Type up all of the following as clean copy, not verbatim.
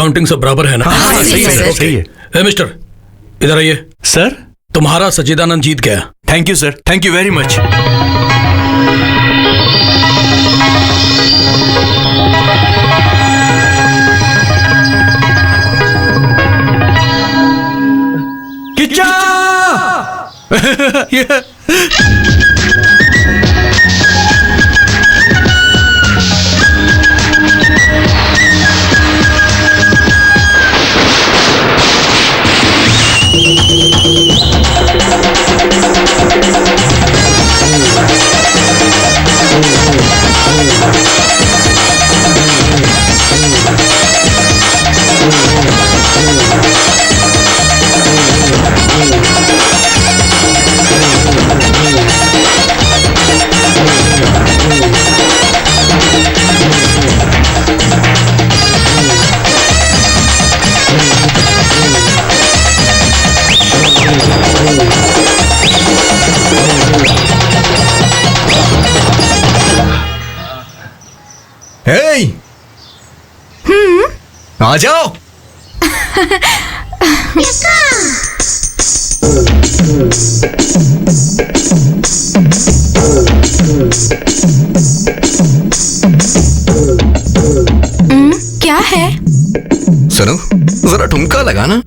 Counting सब बराबर है ना? हाँ, सही है सर, सही है। ए मिस्टर, इधर आइए। सर, तुम्हारा सच्चिदानंद जीत गया। Thank you sir, thank you very much. Kichcha! आ जाओ। क्या है? सुनो, जरा ठुमका लगाना।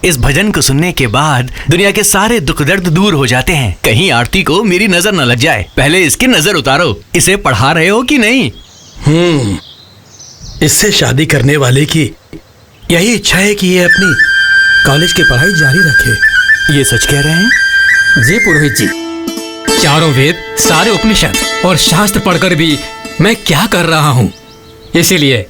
इस भजन को सुनने के बाद दुनिया के सारे दुख दर्द दूर हो जाते हैं। कहीं आरती को मेरी नजर न लग जाए, पहले इसकी नजर उतारो। इसे पढ़ा रहे हो कि नहीं? इससे शादी करने वाले की यही इच्छा है कि ये अपनी कॉलेज की पढ़ाई जारी रखे। ये सच कह रहे हैं? जी पुरोहित जी, चारों वेद, सारे उपनिषद और शास्त्र पढ़कर भी मैं क्या कर रहा हूँ। इसीलिए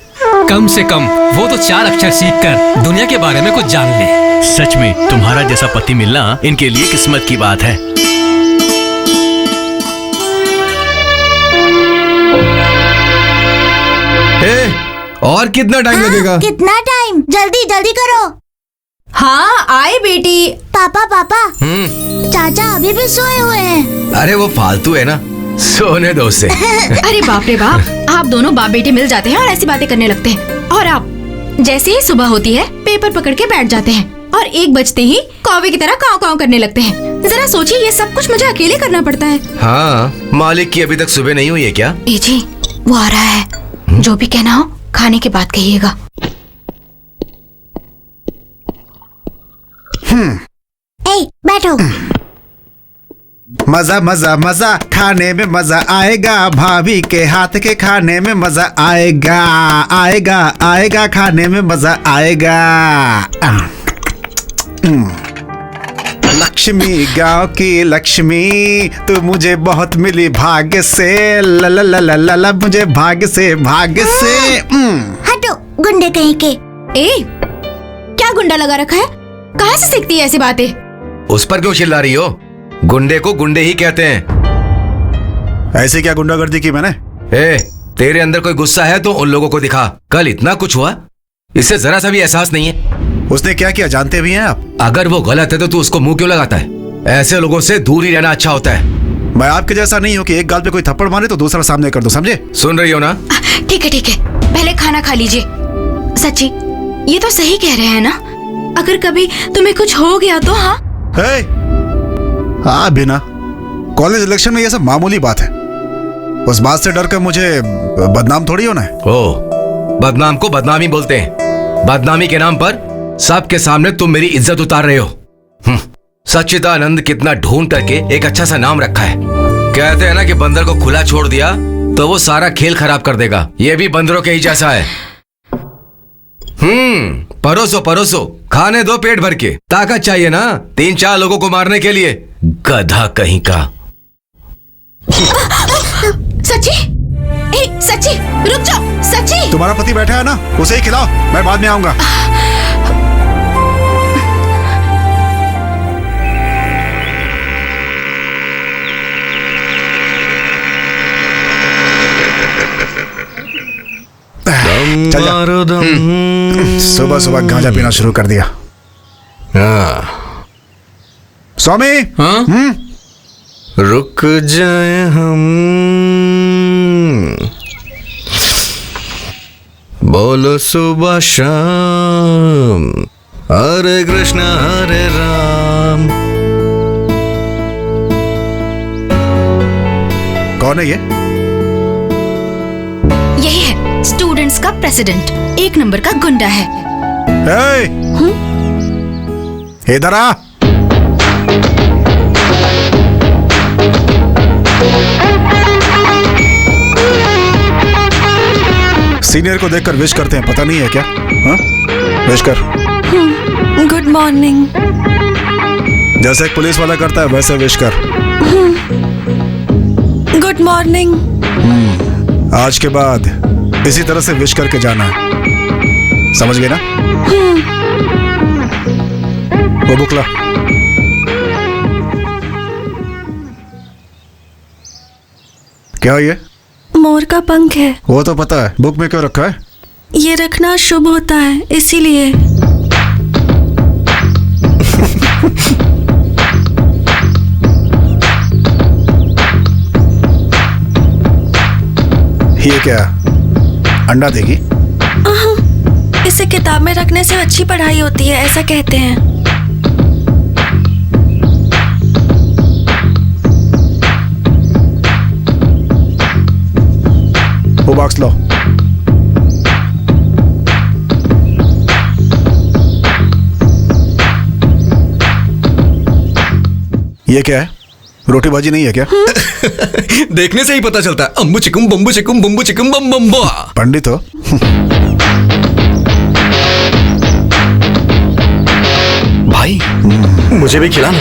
कम से कम वो तो 4 अक्षर सीखकर दुनिया के बारे में कुछ जान ले। सच में तुम्हारा जैसा पति मिलना इनके लिए किस्मत की बात है। और कितना टाइम लगेगा? कितना टाइम? जल्दी जल्दी करो। हाँ आए बेटी। पापा पापा, चाचा अभी भी सोए हुए हैं। अरे वो फालतू है ना, सोने दो उसे। अरे बाप रे बाप, आप दोनों बाप बेटे मिल जाते हैं और ऐसी बातें करने लगते हैं। और आप जैसे ही सुबह होती है पेपर पकड़ के बैठ जाते हैं और 1 बजते ही कौवे की तरह काव काव करने लगते हैं। जरा सोचिए, ये सब कुछ मुझे अकेले करना पड़ता है। हाँ, मालिक की अभी तक सुबह नहीं हुई है क्या? ए जी, वो आ रहा है। जो भी कहना हो खाने के बाद कहिएगा। बैठो। मजा मजा मजा खाने में मजा आएगा, भाभी के हाथ के खाने में मजा आएगा, आएगा आएगा खाने में मजा आएगा। लक्ष्मी गांव की लक्ष्मी, तू मुझे बहुत मिली भाग्य से, ला ला ला ला ला मुझे भाग्य से हटो गुंडे कहीं के। ए, क्या गुंडा लगा रखा है? कहाँ से सीखती है ऐसी बातें? उस पर क्यों चिल्ला रही हो? गुंडे को गुंडे ही कहते हैं। ऐसे क्या गुंडागर्दी की मैंने? तेरे अंदर कोई गुस्सा है तो उन लोगों को दिखा। कल इतना कुछ हुआ, इससे जरा सा भी एहसास नहीं है। उसने क्या किया जानते भी हैं आप? अगर वो गलत है तो तू उसको मुंह क्यों लगाता है? ऐसे लोगों से दूर ही रहना अच्छा होता है। मैं आपके जैसा नहीं हूँ कि एक गाल पे कोई थप्पड़ मारे तो दूसरा सामने कर दो, समझे? सुन रही हो ना? ठीक है, पहले खाना खा लीजिए। सच्ची, ये तो सही कह रहे हैं ना? अगर कभी तुम्हें कुछ हो गया तो? हाँ हाँ बिना कॉलेज इलेक्शन में ये सब मामूली बात है। उस बात से डर कर मुझे बदनाम थोड़ी होना है। ओ, बदनाम को बदनामी बोलते हैं। बदनामी के नाम पर सबके सामने तुम मेरी इज्जत उतार रहे हो। सच्चिदानंद कितना ढूंढ करके एक अच्छा सा नाम रखा है। कहते हैं ना कि बंदर को खुला छोड़ दिया तो वो सारा खेल खराब कर देगा। ये भी बंदरों के ही जैसा है। परोसो परोसो, खाने दो पेट भर के। ताकत चाहिए ना 3-4 लोगों को मारने के लिए। गधा कहीं का। सच्ची, सच्ची रुक जाओ। सच्ची, तुम्हारा पति बैठा है ना, उसे ही खिलाओ, मैं बाद में आऊंगा। सुबह सुबह गांजा पीना शुरू कर दिया। स्वामी, हाँ? रुक जाए हम, बोलो सुबह शाम, हरे कृष्ण हरे राम। कौन है ये? यही है स्टूडेंट्स का प्रेसिडेंट, 1 नंबर का गुंडा है। इधर आ। सीनियर को देखकर विश करते हैं, पता नहीं है क्या? हाँ? विश कर। Good morning. जैसे एक पुलिस वाला करता है वैसे विश कर। Good morning. आज के बाद इसी तरह से विश करके जाना है, समझ गए ना? वो बुक ला। क्या ये? मोर का पंख है। वो तो पता है, बुक में क्यों रखा है? ये रखना शुभ होता है, इसीलिए। ये क्या, अंडा देगी? इसे किताब में रखने से अच्छी पढ़ाई होती है, ऐसा कहते हैं। वो बॉक्स लो। ये क्या है? रोटी भाजी नहीं है क्या? देखने से ही पता चलता है। अम्बू चिकुम बम्बू चिकुम बम्बू चिकुम बम बम बा। पंडित हो? भाई मुझे भी खिलाना।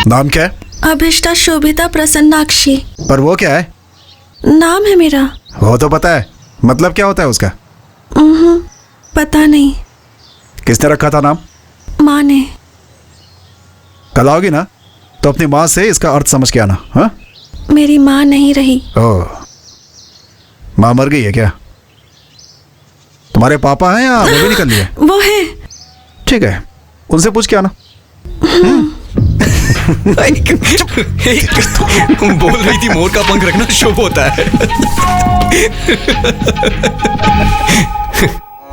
नाम क्या है? अभिष्टा शोभिता प्रसन्नाक्षी। पर वो क्या है? नाम है मेरा। वो तो पता है, मतलब क्या होता है उसका? पता नहीं। किसने रखा था नाम? माँ ने। कल आओगी ना तो अपनी माँ से इसका अर्थ समझ के आना। हाँ? मेरी माँ नहीं रही। ओह, माँ मर गई है क्या? तुम्हारे पापा हैं या वो भी निकल लिए? वो है। ठीक है, उनसे पूछ के आना। बोल रही थी मोर का पंख रखना शुभ होता है।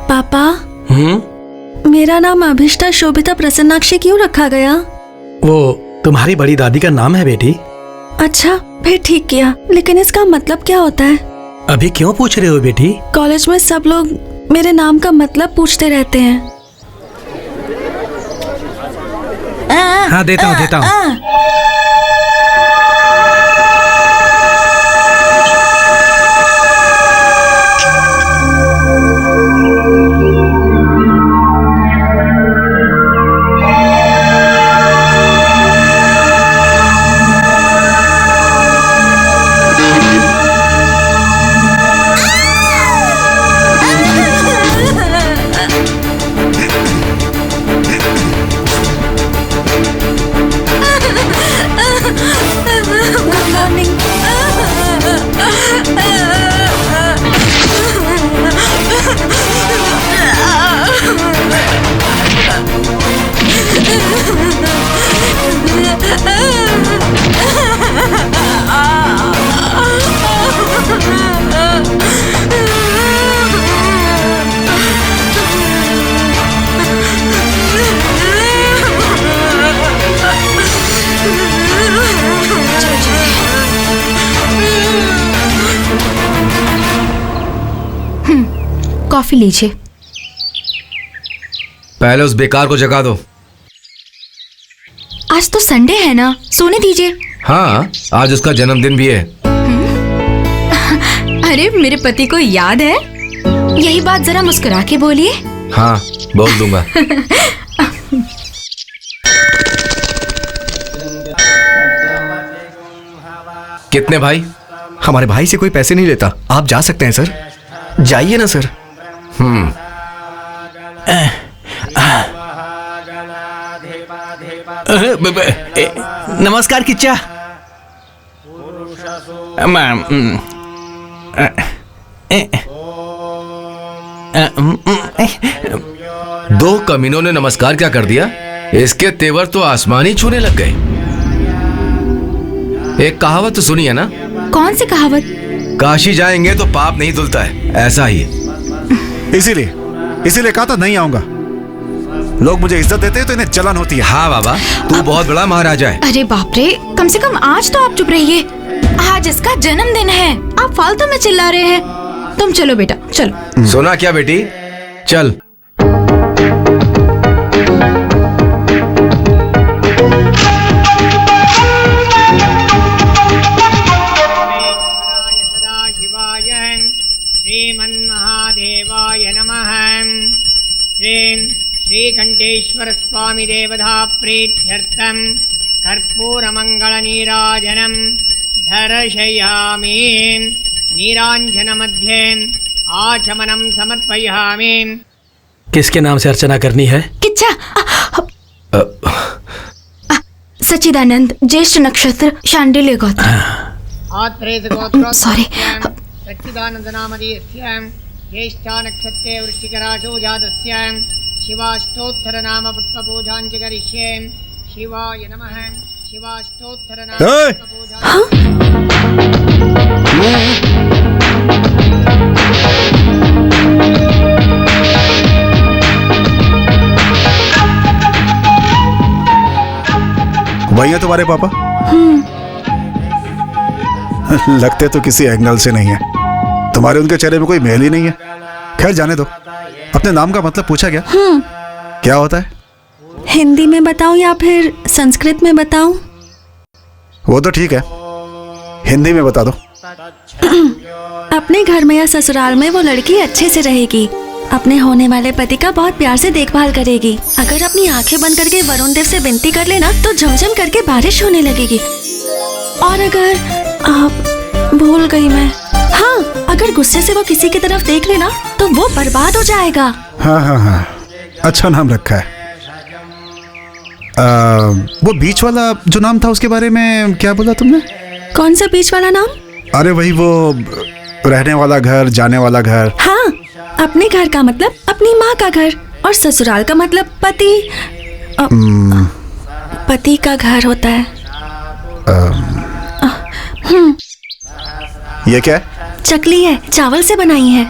पापा, मेरा नाम अभिष्टा शोभिता प्रसन्नाक्षी क्यों रखा गया? वो तुम्हारी बड़ी दादी का नाम है बेटी। अच्छा, फिर ठीक किया। लेकिन इसका मतलब क्या होता है? अभी क्यों पूछ रहे हो बेटी? कॉलेज में सब लोग मेरे नाम का मतलब पूछते रहते हैं। हाँ, देता हूँ। कॉफी लीजिए। पहले उस बेकार को जगा दो। आज तो संडे है ना, सोने दीजिए। हाँ, आज उसका जन्मदिन भी है। अरे मेरे पति को याद है? यही बात जरा मुस्कुरा के बोलिए। हाँ, बोल दूंगा। कितने भाई? हमारे भाई से कोई पैसे नहीं लेता। आप जा सकते हैं सर, जाइए ना सर। नमस्कार किच्चा। दो कमीनों ने नमस्कार क्या कर दिया? इसके तेवर तो आसमान ही छूने लग गए। एक कहावत तो सुनी है ना? कौन सी कहावत? काशी जाएंगे तो पाप नहीं धुलता है, ऐसा ही है। इसीलिए कहा था नहीं आऊंगा। लोग मुझे इज्जत देते हैं तो इन्हें जलन होती है। हाँ बाबा, तू बहुत बड़ा महाराजा है। अरे बाप रे, कम से कम आज तो आप चुप रहिए। आज इसका जन्मदिन है, आप फालतू में चिल्ला रहे हैं। तुम चलो बेटा, चलो। सुना क्या बेटी? चल। श्रीमन्महादेवाय नमः। श्रीं श्रीकंठेश्वर स्वामी देवता प्रीत्यर्थं कर्पूरमंगलनीराजनं दर्शयामि। नीरांजनमध्ये आचमनं समर्पयामि। किसके नाम से अर्चना करनी है? किच्चा। सच्चिदानंद, ज्येष्ठ नक्षत्र, शांडिल्य गोत्र। सॉरी। सच्चिदानंद नामधेयस्य ज्येष्ठा नक्षत्रे वृश्चिकराशौ जातस्य शिवाष्टोत्तर नाम पुष्पपूजाञ्च करिष्ये। शिवाय नमः। शिवाष्टोत्तर नाम पुष्पपूजाञ्च वही है तुम्हारे पापा? लगते तो किसी एंगल से नहीं है। तुम्हारे उनके चेहरे में कोई मेल ही नहीं है। खैर जाने दो। अपने नाम का मतलब पूछा क्या? क्या होता है? हिंदी में बताऊं या फिर संस्कृत में बताऊं? वो तो ठीक है, हिंदी में बता दो। अपने घर में या ससुराल में वो लड़की अच्छे से रहेगी, अपने होने वाले पति का बहुत प्यार से देखभाल करेगी। अगर अपनी आंखें बंद करके वरुण देव से विनती कर लेना तो झमझम करके बारिश होने लगेगी। और अगर आप भूल गई मैं, हाँ, अगर गुस्से से वो किसी की तरफ देख लेना तो वो बर्बाद हो जाएगा। हाँ हाँ हाँ, अच्छा नाम रखा है। वो बीच वाला जो नाम था उसके बारे में क्या बोला तुमने? कौन सा बीच वाला नाम? अरे वही वो रहने वाला घर, जाने वाला घर। हाँ, अपने घर का मतलब अपनी माँ का घर और ससुराल का मतलब पति पति का घर होता है। ये क्या है? चकली है, चावल से बनाई है।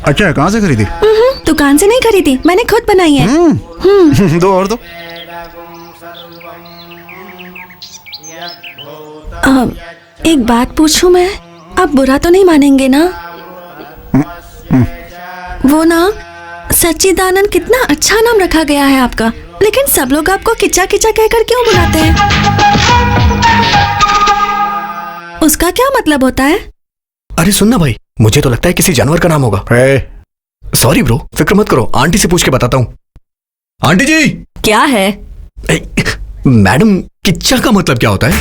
अच्छा है, कहाँ से खरीदी? दुकान से नहीं खरीदी, मैंने खुद बनाई है। दो और दो। एक बात पूछूं मैं, आप बुरा तो नहीं मानेंगे ना? वो ना सच्चिदानंद, कितना अच्छा नाम रखा गया है आपका, लेकिन सब लोग आपको किच्चा किच्चा कहकर क्यों बुलाते हैं? उसका क्या मतलब होता है? अरे सुनना भाई, मुझे तो लगता है किसी जानवर का नाम होगा। सॉरी ब्रो, फिक्र मत करो, आंटी से पूछ के बताता हूँ। आंटी जी! क्या है? मैडम, किच्चा का मतलब क्या होता है?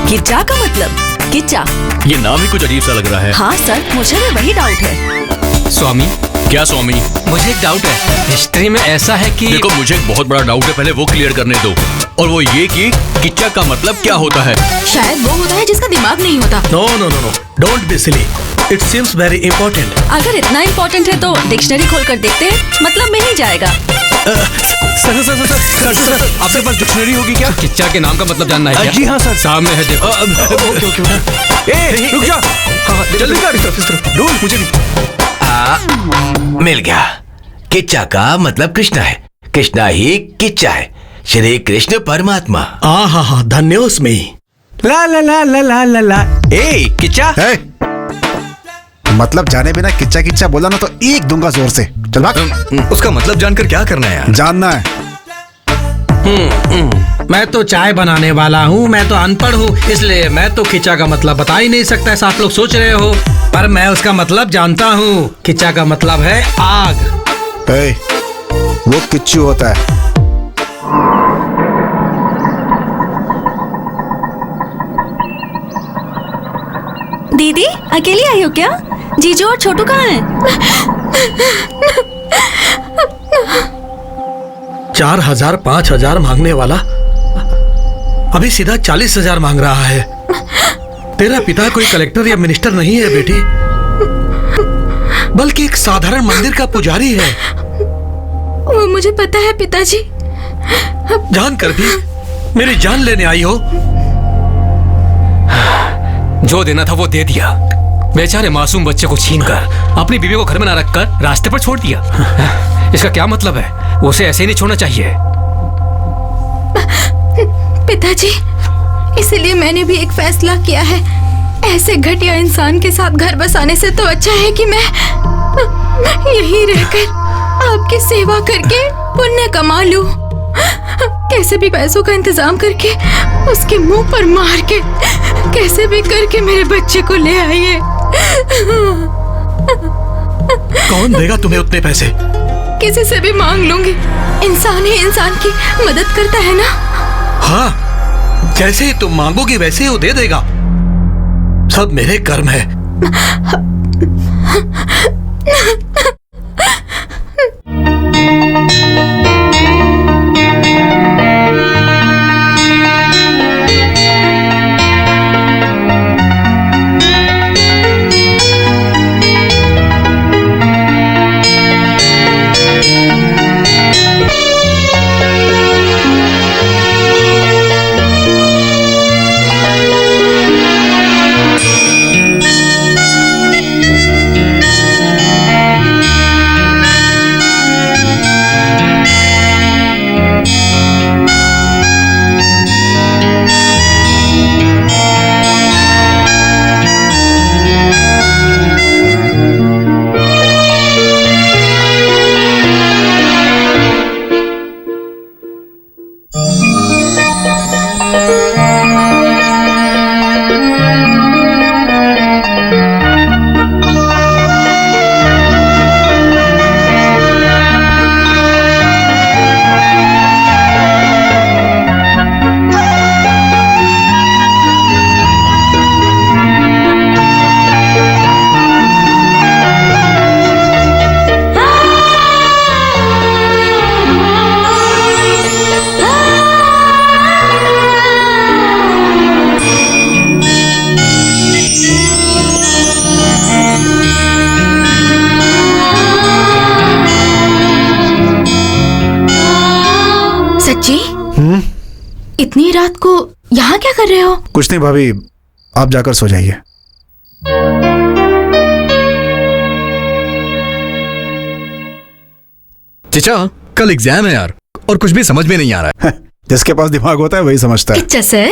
किच्चा का मतलब? किच्चा? ये नाम ही कुछ अजीब सा लग रहा है। हाँ सर, मुझे भी वही डाउट है। स्वामी, क्या स्वामी? मुझे एक डाउट है। हिस्ट्री में ऐसा है कि देखो, मुझे एक बहुत बड़ा डाउट है, पहले वो क्लियर करने दो। और वो ये कि किच्चा का मतलब क्या होता है? शायद वो होता है जिसका दिमाग नहीं होता। No no no no, don't be silly, it seems very important. अगर इतना इम्पोर्टेंट है तो डिक्शनरी खोल कर देखते हैं, मतलब में ही जाएगा। Sir sir sir sir sir sir, आपके पास डिक्शनरी होगी क्या? किच्चा के नाम का मतलब जानना है क्या? जी हाँ सर, सामने है, देखो। Okay okay. ए रुक जा, हाँ जल्दी कर, इस तरफ ढूंढ, मुझे भी मिल गया। किच्चा का मतलब कृष्णा है, कृष्णा ही किच्चा है, श्री कृष्ण परमात्मा। हाँ, धन्योस्मी। ला ला ला ला ला ला ला। ए किच्चा, मतलब जाने बिना किच्चा किच्चा बोला ना तो एक दूंगा जोर से। चल भाग। उसका मतलब जानकर क्या करना है यार? जानना है। मैं तो चाय बनाने वाला हूँ, मैं तो अनपढ़ हूँ, इसलिए मैं तो किच्चा का मतलब बता ही नहीं सकता, ऐसा आप लोग सोच रहे हो। पर मैं उसका मतलब जानता हूँ। किच्चा का मतलब है आग। वो किच्चू होता है। दीदी, अकेली आई हो क्या? जीजू और छोटू कहाँ हैं? 4,000 5,000 मांगने वाला अभी सीधा 40,000 मांग रहा है। तेरा पिता कोई कलेक्टर या मिनिस्टर नहीं है बेटी, बल्कि एक साधारण मंदिर का पुजारी है। वो मुझे पता है पिताजी। जान कर भी मेरी जान लेने आई हो। जो देना था वो दे दिया। बेचारे मासूम बच्चे को छीनकर अपनी बीवी को घर में ना रखकर रास्ते पर छोड़ दिया। इसका क्या मतलब है? उसे ऐसे ही नहीं छोड़ना चाहिए। पिताजी, इसीलिए मैंने भी एक फैसला किया है। ऐसे घटिया इंसान के साथ घर बसाने से तो अच्छा है कि मैं यहीं रहकर आपकी सेवा करके पुण्य कमा लूं। कैसे भी पैसों का इंतजाम करके उसके मुंह पर मार के कैसे भी करके मेरे बच्चे को ले आइए। कौन देगा तुम्हें उतने पैसे? किसी से भी मांग लूंगी। इंसान ही इंसान की मदद करता है ना। हाँ, जैसे ही तुम मांगोगी वैसे ही वो दे देगा। सब मेरे कर्म है। इतनी रात को यहाँ क्या कर रहे हो? कुछ नहीं भाभी, आप जाकर सो जाइए। चचा कल एग्जाम है यार, और कुछ भी समझ में नहीं आ रहा है। जिसके पास दिमाग होता है वही समझता है। किच्चा सर,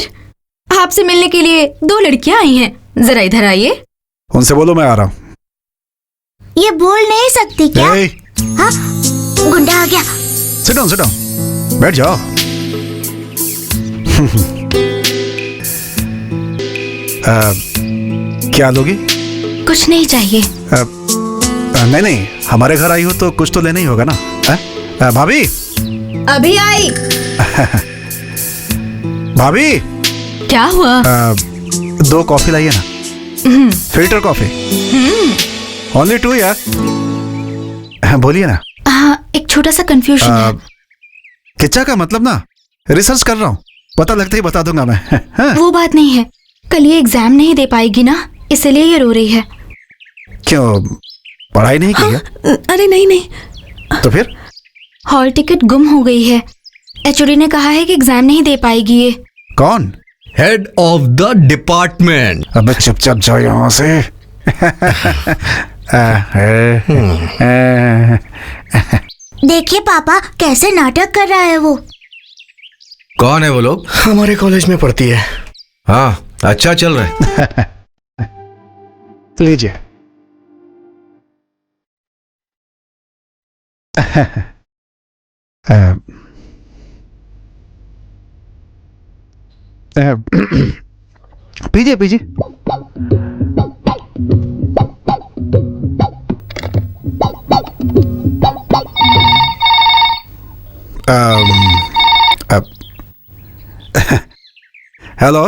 आपसे मिलने के लिए 2 लड़कियां आई हैं, जरा इधर आइए। उनसे बोलो मैं आ रहा हूँ। ये बोल नहीं सकती क्या? हाँ, गुंडा आ गया। सिट डाउन, बैठ जाओ। क्या लोगी? कुछ नहीं चाहिए। नहीं, हमारे घर आई हो तो कुछ तो लेना ही होगा ना। भाभी अभी आई। भाभी क्या हुआ? 2 कॉफी लाइए ना, फिल्टर कॉफी। ओनली 2 यार। बोलिए ना। हाँ, एक छोटा सा कंफ्यूजन है। किच्चा का मतलब ना, रिसर्च कर रहा हूँ, पता लगते ही बता दूंगा मैं। हाँ? वो बात नहीं है, कल ये एग्जाम नहीं दे पाएगी ना, इसलिए ये रो रही है। क्यों, पढ़ाई नहीं की है? अरे नहीं। तो फिर? हॉल टिकट गुम हो गई है। एचओडी ने कहा है कि एग्जाम नहीं दे पाएगी ये। कौन? Head of the department. अबे चुपचाप जाओ यहाँ से। देखिए पापा कैसे नाटक कर रहा है वो। कौन है वो लोग? हमारे कॉलेज में पढ़ती है। हाँ, अच्छा चल रहा है। लीजिए। पीजिए। हेलो,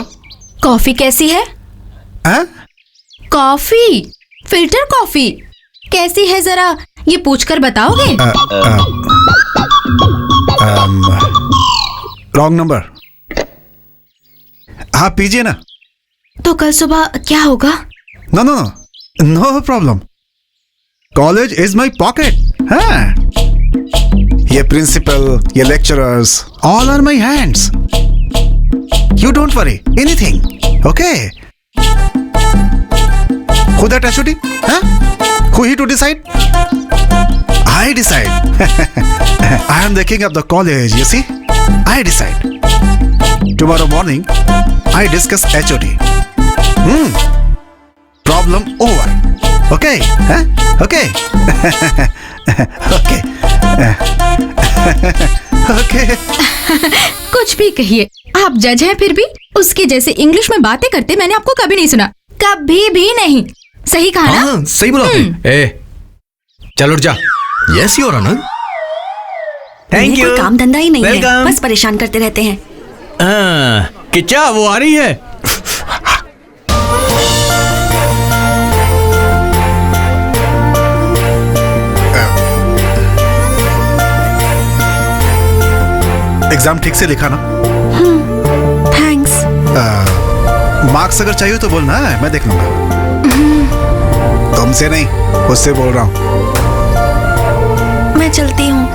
कॉफी कैसी है? कॉफी, फिल्टर कॉफी कैसी है, जरा ये पूछकर बताओगे? Wrong number. हाँ पीजिए ना। तो कल सुबह क्या होगा? No problem. College is my pocket. हाँ, ये प्रिंसिपल, ये lecturers, all are my hands. You don't worry anything, okay? Who that HOD? Huh? Who he to decide? I decide. I am the king of the college, you see? I decide. Tomorrow morning, I discuss HOD. Problem over. Okay? Huh? Okay? Okay. Okay. कुछ भी कहिए, आप जज हैं फिर भी उसके जैसे इंग्लिश में बातें करते मैंने आपको कभी नहीं सुना, कभी भी नहीं। सही कहा ना? हाँ, सही बोला आपने। ए, चल उठ जा। Yes your honour. Thank you. कोई काम धंधा ही नहीं है, Welcome. बस परेशान करते रहते हैं। किच्चा वो आ रही है। एग्जाम ठीक से लिखा ना? थैंक्स। मार्क्स अगर चाहिए तो बोलना, मैं देख लूंगा। तुमसे नहीं, उससे बोल रहा हूँ। मैं चलती हूँ।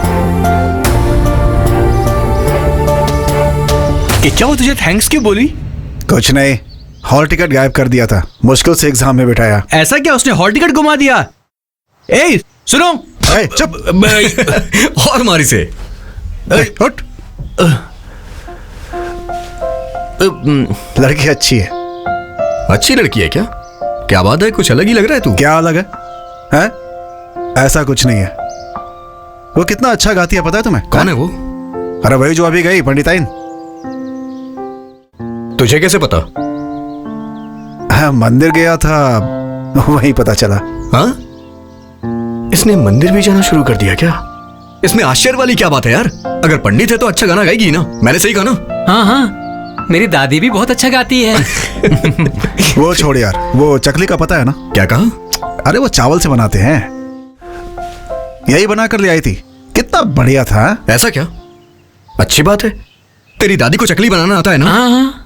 किच्चा वो तुझे थैंक्स क्यों बोली? कुछ नहीं, हॉल टिकट गायब कर दिया था, मुश्किल से एग्जाम में बिठाया। ऐसा क्या, उसने हॉल टिकट घुमा दिया? ए सुनो। ए, चुप। और मारी से। उठ। लड़की अच्छी है। अच्छी लड़की है क्या? क्या बात है, कुछ अलग ही लग रहा है तू। क्या अलग है? हैं? ऐसा कुछ नहीं है। वो कितना अच्छा गाती है पता है तुम्हें? कौन है वो? अरे वही जो अभी गई, पंडिताइन। तुझे कैसे पता? हाँ, मंदिर गया था, वहीं पता चला। हाँ, इसने मंदिर भी जाना शुरू कर दिया क्या? इसमें आश्चर्य वाली क्या बात है यार? अगर पंडित है तो अच्छा गाना गाएगी ना। मैंने सही कहा ना? हाँ, मेरी दादी भी बहुत अच्छा गाती है। वो छोड़ यार, वो चकली का पता है ना? क्या कहा? अरे वो चावल से बनाते हैं, यही बना कर ले आई थी, कितना बढ़िया था। ऐसा क्या? अच्छी बात है। तेरी दादी को चकली बनाना आता है ना? हाँ।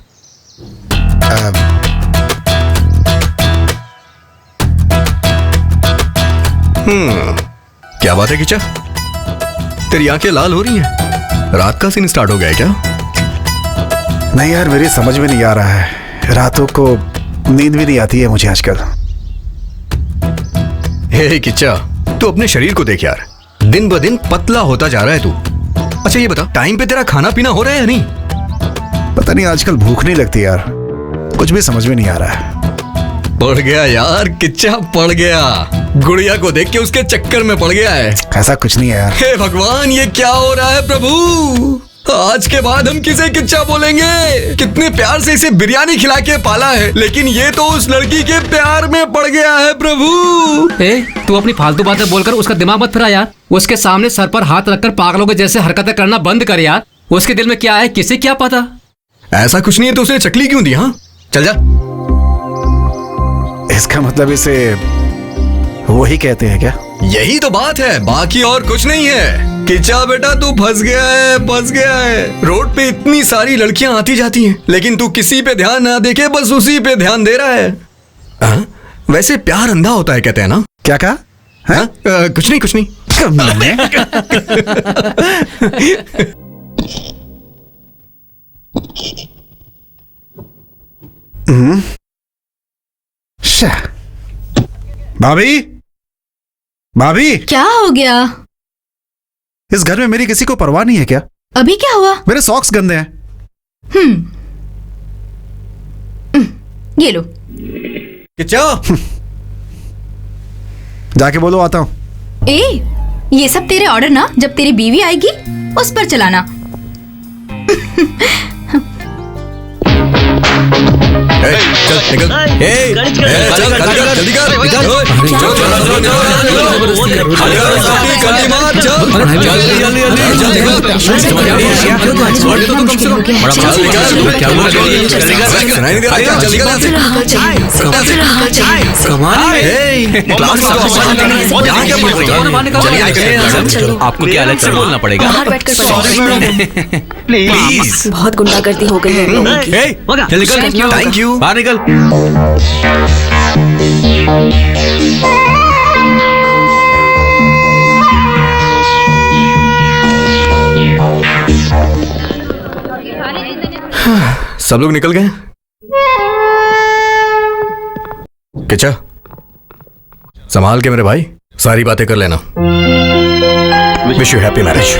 क्या बात है किचा? तेरी आंखें लाल हो रही हैं। रात का सीन स्टार्ट हो गया है क्या? नहीं यार, मेरी समझ में नहीं आ रहा है। रातों को नींद भी नहीं आती है मुझे आजकल। हे किच्चा, तू अपने शरीर को देख यार, दिन ब दिन पतला होता जा रहा है तू। अच्छा ये बता, टाइम पे तेरा खाना पीना हो रहा है या नहीं? पता नहीं आजकल भूख नहीं लगती यार, कुछ भी समझ में नहीं आ रहा है। पड़ गया यार किच्चा, पड़ गया। गुड़िया को देख के उसके चक्कर में पड़ गया है। ऐसा कुछ नहीं है यार। हे भगवान, ये क्या हो रहा है प्रभु? आज के बाद हम किसे किच्चा बोलेंगे? कितने प्यार से इसे बिरयानी खिला के पाला है, लेकिन ये तो उस लड़की के प्यार में पड़ गया है प्रभु। तू अपनी फालतू बातें बोलकर उसका दिमाग मत फिरा यार। उसके सामने सर पर हाथ रखकर पागलों के जैसे हरकतें करना बंद कर यार। उसके दिल में क्या है किसे क्या पता। ऐसा कुछ नहीं है तो उसने चकली क्यों दी? हाँ चल जा। इसका मतलब इसे वही कहते हैं क्या? यही तो बात है, बाकी और कुछ नहीं है। किच्चा बेटा तू फंस गया है, फंस गया है। रोड पे इतनी सारी लड़कियां आती जाती हैं, लेकिन तू किसी पे ध्यान ना देके बस उसी पे ध्यान दे रहा है। हाँ? वैसे प्यार अंधा होता है कहते हैं ना? क्या कहा? हाँ? कुछ नहीं कुछ नहीं। भाभी, भाभी, क्या हो गया? इस घर में मेरी किसी को परवाह नहीं है क्या? अभी क्या हुआ? मेरे सॉक्स गंदे हैं। ये लो। किच्चा, जाके बोलो आता हूं। ये सब तेरे ऑर्डर ना, जब तेरी बीवी आएगी उस पर चलाना। चल निकल। चल जल्दी कर। आपको क्या अलग से बोलना पड़ेगा? बाहर बैठकर प्लीज। बहुत गुंडागर्दी हो गई है इन लोगों की। Thank you. बाहर निकल। सब लोग निकल गए? किच्चा, संभाल के मेरे भाई, सारी बातें कर लेना। Wish you happy marriage.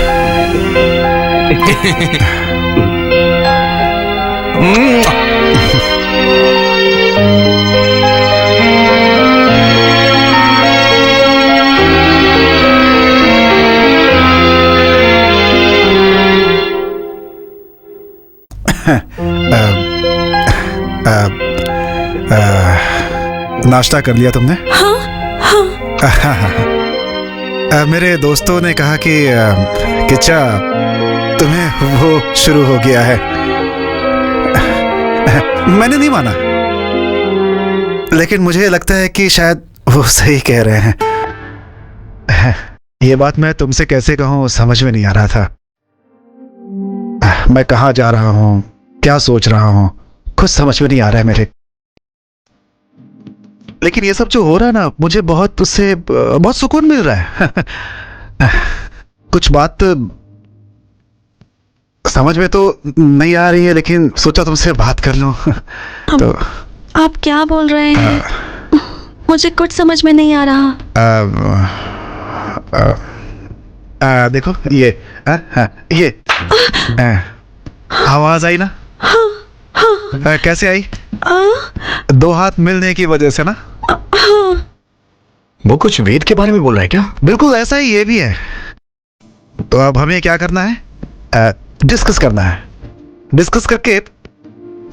नाश्ता कर लिया तुमने? मेरे दोस्तों ने कहा कि किच्चा तुम्हें वो शुरू हो गया है। मैंने नहीं माना, लेकिन मुझे लगता है कि शायद वो सही कह रहे हैं। ये बात मैं तुमसे कैसे कहूं समझ में नहीं आ रहा था। मैं कहाँ जा रहा हूं, क्या सोच रहा हूं, कुछ समझ में नहीं आ रहा है मेरे। लेकिन ये सब जो हो रहा है ना, मुझे बहुत उससे बहुत सुकून मिल रहा है। कुछ बात समझ में तो नहीं आ रही है, लेकिन सोचा तुमसे बात कर लूं। तो आप क्या बोल रहे हैं? मुझे कुछ समझ में नहीं आ रहा। देखो ये ये आवाज आई ना? कैसे आई? दो हाथ मिलने की वजह से ना। वो कुछ वेद के बारे में बोल रहा है क्या? बिल्कुल ऐसा ही ये भी है। तो अब हमें क्या करना है? डिस्कस करना है। डिस्कस करके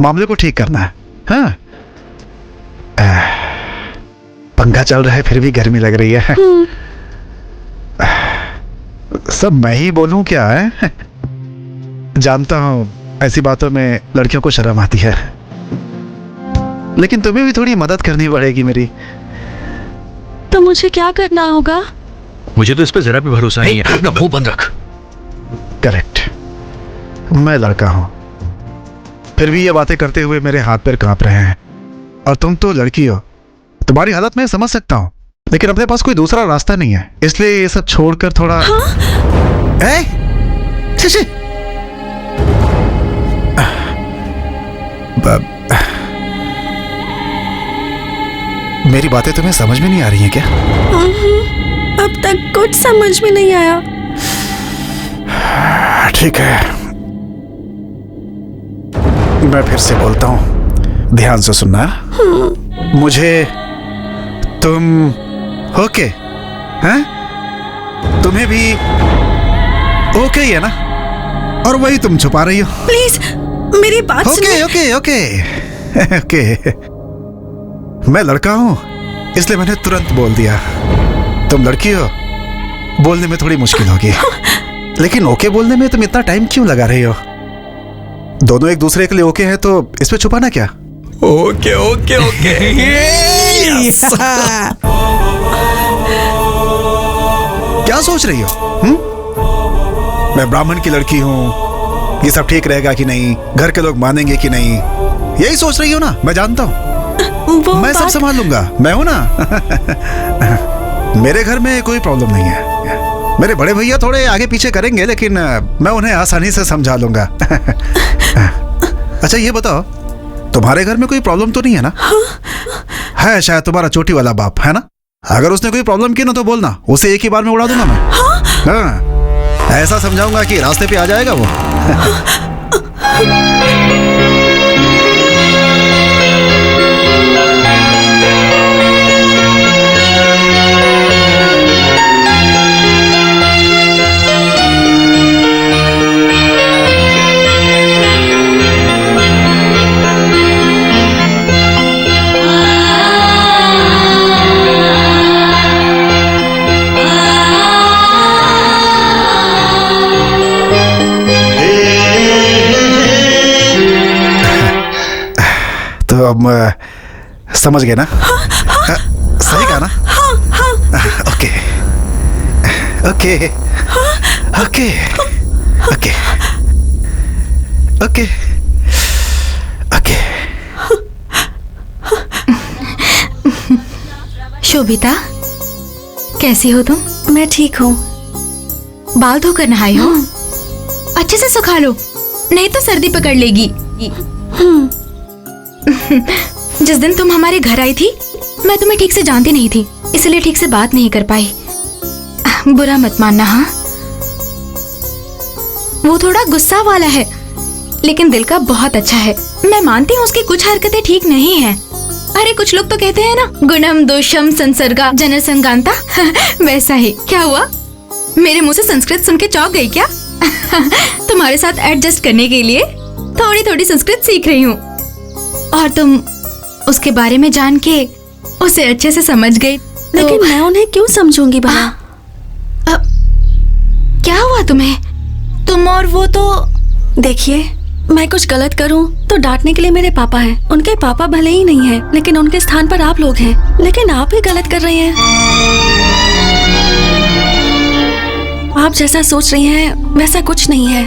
मामले को ठीक करना है। हाँ, पंखा चल रहा है फिर भी गर्मी लग रही है। सब मैं ही बोलूं क्या है? जानता हूं ऐसी बातों में लड़कियों को शर्म आती है, लेकिन तुम्हें भी थोड़ी मदद करनी पड़ेगी मेरी। तो मुझे क्या करना होगा? मुझे तो इस पे जरा भी भरोसा नहीं है। अपना मुंह बंद रख। करेक्ट, मैं लड़का हूं, फिर भी ये बातें करते हुए मेरे हाथ पैर कांप रहे हैं। और तुम तो लड़की हो, तुम्हारी हालत मैं समझ सकता हूं, लेकिन अपने पास कोई दूसरा रास्ता नहीं है, इसलिए ये सब छोड़कर थोड़ा। मेरी बातें तुम्हें समझ में नहीं आ रही हैं क्या? अब तक कुछ समझ में नहीं आया। ठीक है, मैं फिर से बोलता हूँ, ध्यान से सुनना। मुझे तुम ओके हैं? तुम्हें भी ओके ही है ना? और वही तुम छुपा रही हो। प्लीज मेरी बात ओके ओके ओके ओके। मैं लड़का हूं, इसलिए मैंने तुरंत बोल दिया। तुम लड़की हो, बोलने में थोड़ी मुश्किल होगी। लेकिन ओके बोलने में तुम इतना टाइम क्यों लगा रही हो? दोनों एक दूसरे के लिए ओके है, तो इसमें छुपाना क्या? Okay okay okay. क्या सोच रही हो? मैं ब्राह्मण की लड़की हूं, ये सब ठीक रहेगा कि नहीं, घर के लोग मानेंगे कि नहीं, यही सोच रही हो ना? मैं जानता हूं, मैं सब संभाल लूंगा, मैं हूं ना। मेरे घर में कोई प्रॉब्लम नहीं है। मेरे बड़े भैया थोड़े आगे पीछे करेंगे, लेकिन मैं उन्हें आसानी से समझा लूंगा। अच्छा ये बताओ, तुम्हारे घर में कोई प्रॉब्लम तो नहीं है ना? है शायद तुम्हारा चोटी वाला बाप, है ना? अगर उसने कोई प्रॉब्लम की ना तो बोलना, उसे एक ही बार में उड़ा दूंगा मैं। हाँ, ऐसा समझाऊंगा कि रास्ते पे आ जाएगा वो। तो अब समझ गए ना? सही कहा ना? Okay okay okay okay okay okay. Shobhita, कैसी हो तुम? मैं ठीक हूँ। बाल धोकर नहाई हो? अच्छे से सुखा लो, नहीं तो सर्दी पकड़ लेगी। जिस दिन तुम हमारे घर आई थी, मैं तुम्हें ठीक से जानती नहीं थी, इसलिए ठीक से बात नहीं कर पाई। बुरा मत मानना। हाँ, वो थोड़ा गुस्सा वाला है, लेकिन दिल का बहुत अच्छा है। मैं मानती हूँ उसकी कुछ हरकतें ठीक नहीं हैं। अरे कुछ लोग तो कहते हैं ना, गुणम दोषम संसर्गा जनसंगांता। वैसा ही। क्या हुआ, मेरे मुंह से संस्कृत सुन के चौंक गई क्या? तुम्हारे साथ एडजस्ट करने के लिए थोड़ी थोड़ी संस्कृत सीख रही हूँ, और तुम उसके बारे में जान के उसे अच्छे से समझ गई। लेकिन मैं उन्हें क्यों समझूंगी भला? क्या हुआ तुम्हें? तुम और वो तो देखिए, मैं कुछ गलत करूं तो डांटने के लिए मेरे पापा हैं। उनके पापा भले ही नहीं हैं, लेकिन उनके स्थान पर आप लोग हैं। लेकिन आप ही गलत कर रहे हैं। आप जैसा सोच रही हैं वैसा कुछ नहीं है।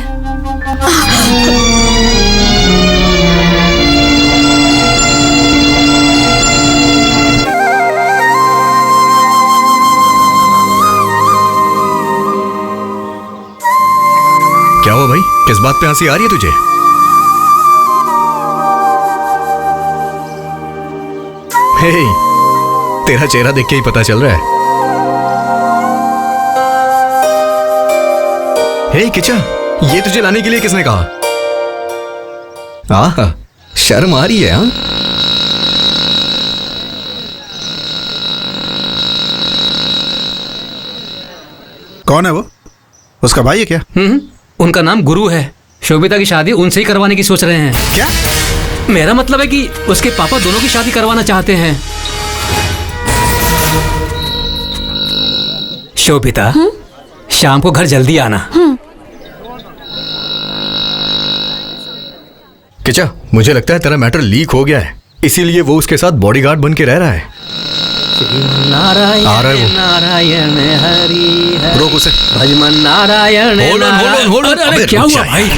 क्या हुआ भाई, किस बात पे हंसी आ रही है तुझे? हे, तेरा चेहरा देख के ही पता चल रहा है। हे किचा, ये तुझे लाने के लिए किसने कहा? आहा, शर्म आ रही है? हाँ, कौन है वो? उसका भाई है क्या? उनका नाम गुरु है। शोभिता की शादी उनसे ही करवाने की सोच रहे हैं। क्या? मेरा मतलब है कि उसके पापा दोनों की शादी करवाना चाहते हैं। शोभिता, शाम को घर जल्दी आना। किचा, मुझे लगता है तेरा मैटर लीक हो गया है, इसीलिए वो उसके साथ बॉडीगार्ड बन के रह रहा है। नारायण आ रहा है वो। नारायण हरि हरि। रोक उसे। भजमन Narayan. Hold on, hold on, hold on। अरे अबे, क्या रुक हुआ जा भाई?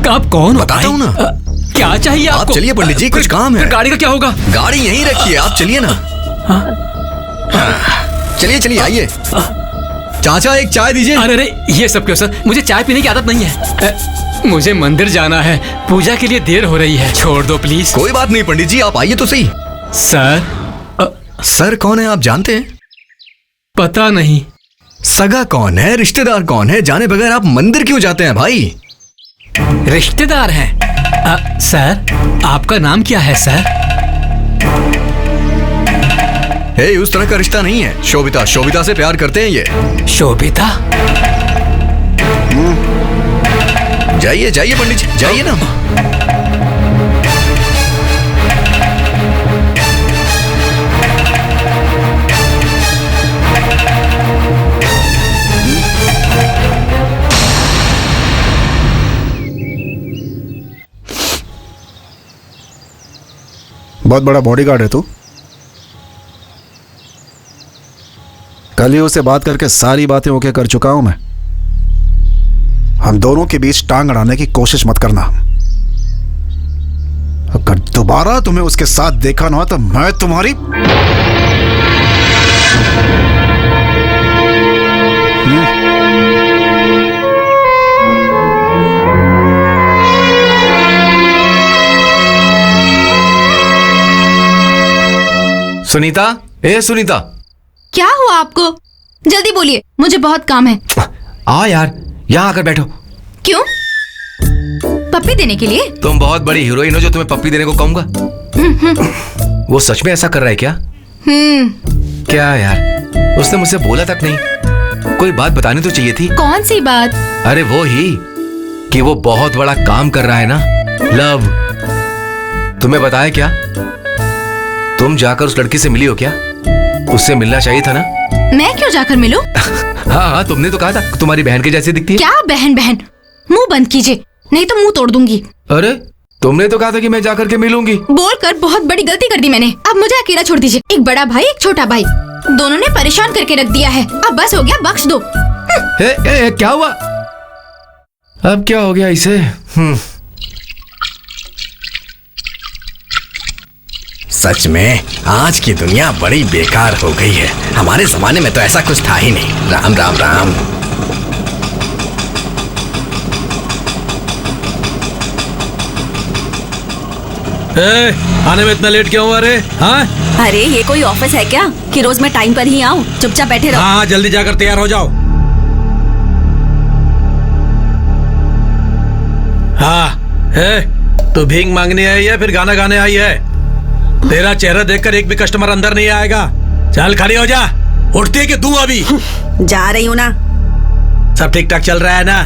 आप कौन हो? बताता हूँ ना। क्या चाहिए आप आपको? चलिए पंडित जी, कुछ काम है। फिर गाड़ी का क्या होगा? गाड़ी यहीं रखिए, आप चलिए ना। चलिए चलिए, आइए। चाचा एक चाय दीजिए। अरे अरे ये सब क्यों सर, मुझे चाय पीने की आदत नहीं है। मुझे मंदिर जाना है, पूजा के लिए देर हो रही है, छोड़ दो प्लीज। कोई बात नहीं पंडित जी, आप आइए तो सही। सर सर कौन है आप जानते हैं? पता नहीं। सगा कौन है, रिश्तेदार कौन है, जाने बगैर आप मंदिर क्यों जाते हैं भाई? रिश्तेदार हैं। सर आपका नाम क्या है सर? उस तरह का रिश्ता नहीं है। शोभिता, शोभिता से प्यार करते हैं ये। शोभिता? जाइए जाइए पंडित जी, जाइए ना। बहुत बड़ा बॉडीगार्ड है तू। कल ही उसे बात करके सारी बातें ओके कर चुका हूं मैं। हम दोनों के बीच टांग अड़ाने की कोशिश मत करना। अगर दोबारा तुम्हें उसके साथ देखा ना तो मैं तुम्हारी सुनीता, ए सुनीता। क्या हुआ आपको? जल्दी बोलिए, मुझे बहुत काम है। आ यार, यहाँ आकर बैठो। क्यों? पप्पी देने के लिए? तुम बहुत बड़ी हीरोइन हो जो तुम्हें पप्पी देने को कहूंगा। वो सच में ऐसा कर रहा है क्या? क्या यार, उसने मुझसे बोला तक नहीं। कोई बात बतानी तो चाहिए थी। कौन सी बात? अरे वो ही कि वो बहुत बड़ा काम कर रहा है ना, लव। तुम्हें बताया क्या? तुम जाकर उस लड़की से मिली हो क्या? उससे मिलना चाहिए था ना। मैं क्यों जाकर मिलूं? हाँ हाँ, तुमने तो कहा था तुम्हारी बहन के जैसी दिखती है। क्या बहन बहन? मुंह बंद कीजिए, नहीं तो मुंह तोड़ दूंगी। अरे तुमने तो कहा था कि मैं जाकर के मिलूंगी। बोलकर बहुत बड़ी गलती कर दी मैंने। अब मुझे अकेला छोड़ दीजिए। एक बड़ा भाई, एक छोटा भाई, दोनों ने परेशान करके रख दिया है। अब बस हो गया, बख्श दो। क्या हुआ? अब क्या हो गया इसे? सच में आज की दुनिया बड़ी बेकार हो गई है। हमारे जमाने में तो ऐसा कुछ था ही नहीं। राम राम राम। आने में इतना लेट क्यों हुआ रे? हाँ? अरे ये कोई ऑफिस है क्या कि रोज मैं टाइम पर ही आऊँ? चुपचाप बैठे रहो। हाँ, जल्दी जाकर तैयार हो जाओ। हाँ, तू भीख मांगने आई है फिर गाना गाने आई है? तेरा चेहरा देखकर एक भी कस्टमर अंदर नहीं आएगा। चल खड़ी हो जा। उठती है कि तू अभी? जा रही हूँ ना। सब ठीक ठाक चल रहा है ना?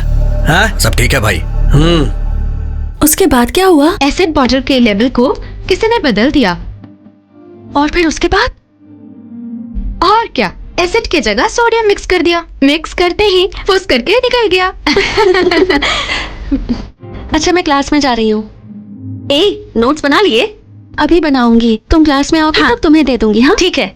हाँ? सब ठीक है भाई। उसके बाद क्या हुआ? एसिड वाटर के लेवल को किसी ने बदल दिया। और फिर उसके बाद? और क्या, एसिड की जगह सोडियम मिक्स कर दिया। मिक्स करते ही फुस करके निकल गया। अच्छा मैं क्लास में जा रही हूँ। नोट्स बना लिए? अभी बनाऊंगी, तुम क्लास में आओगे तब तुम्हें दे दूंगी। हाँ ठीक है।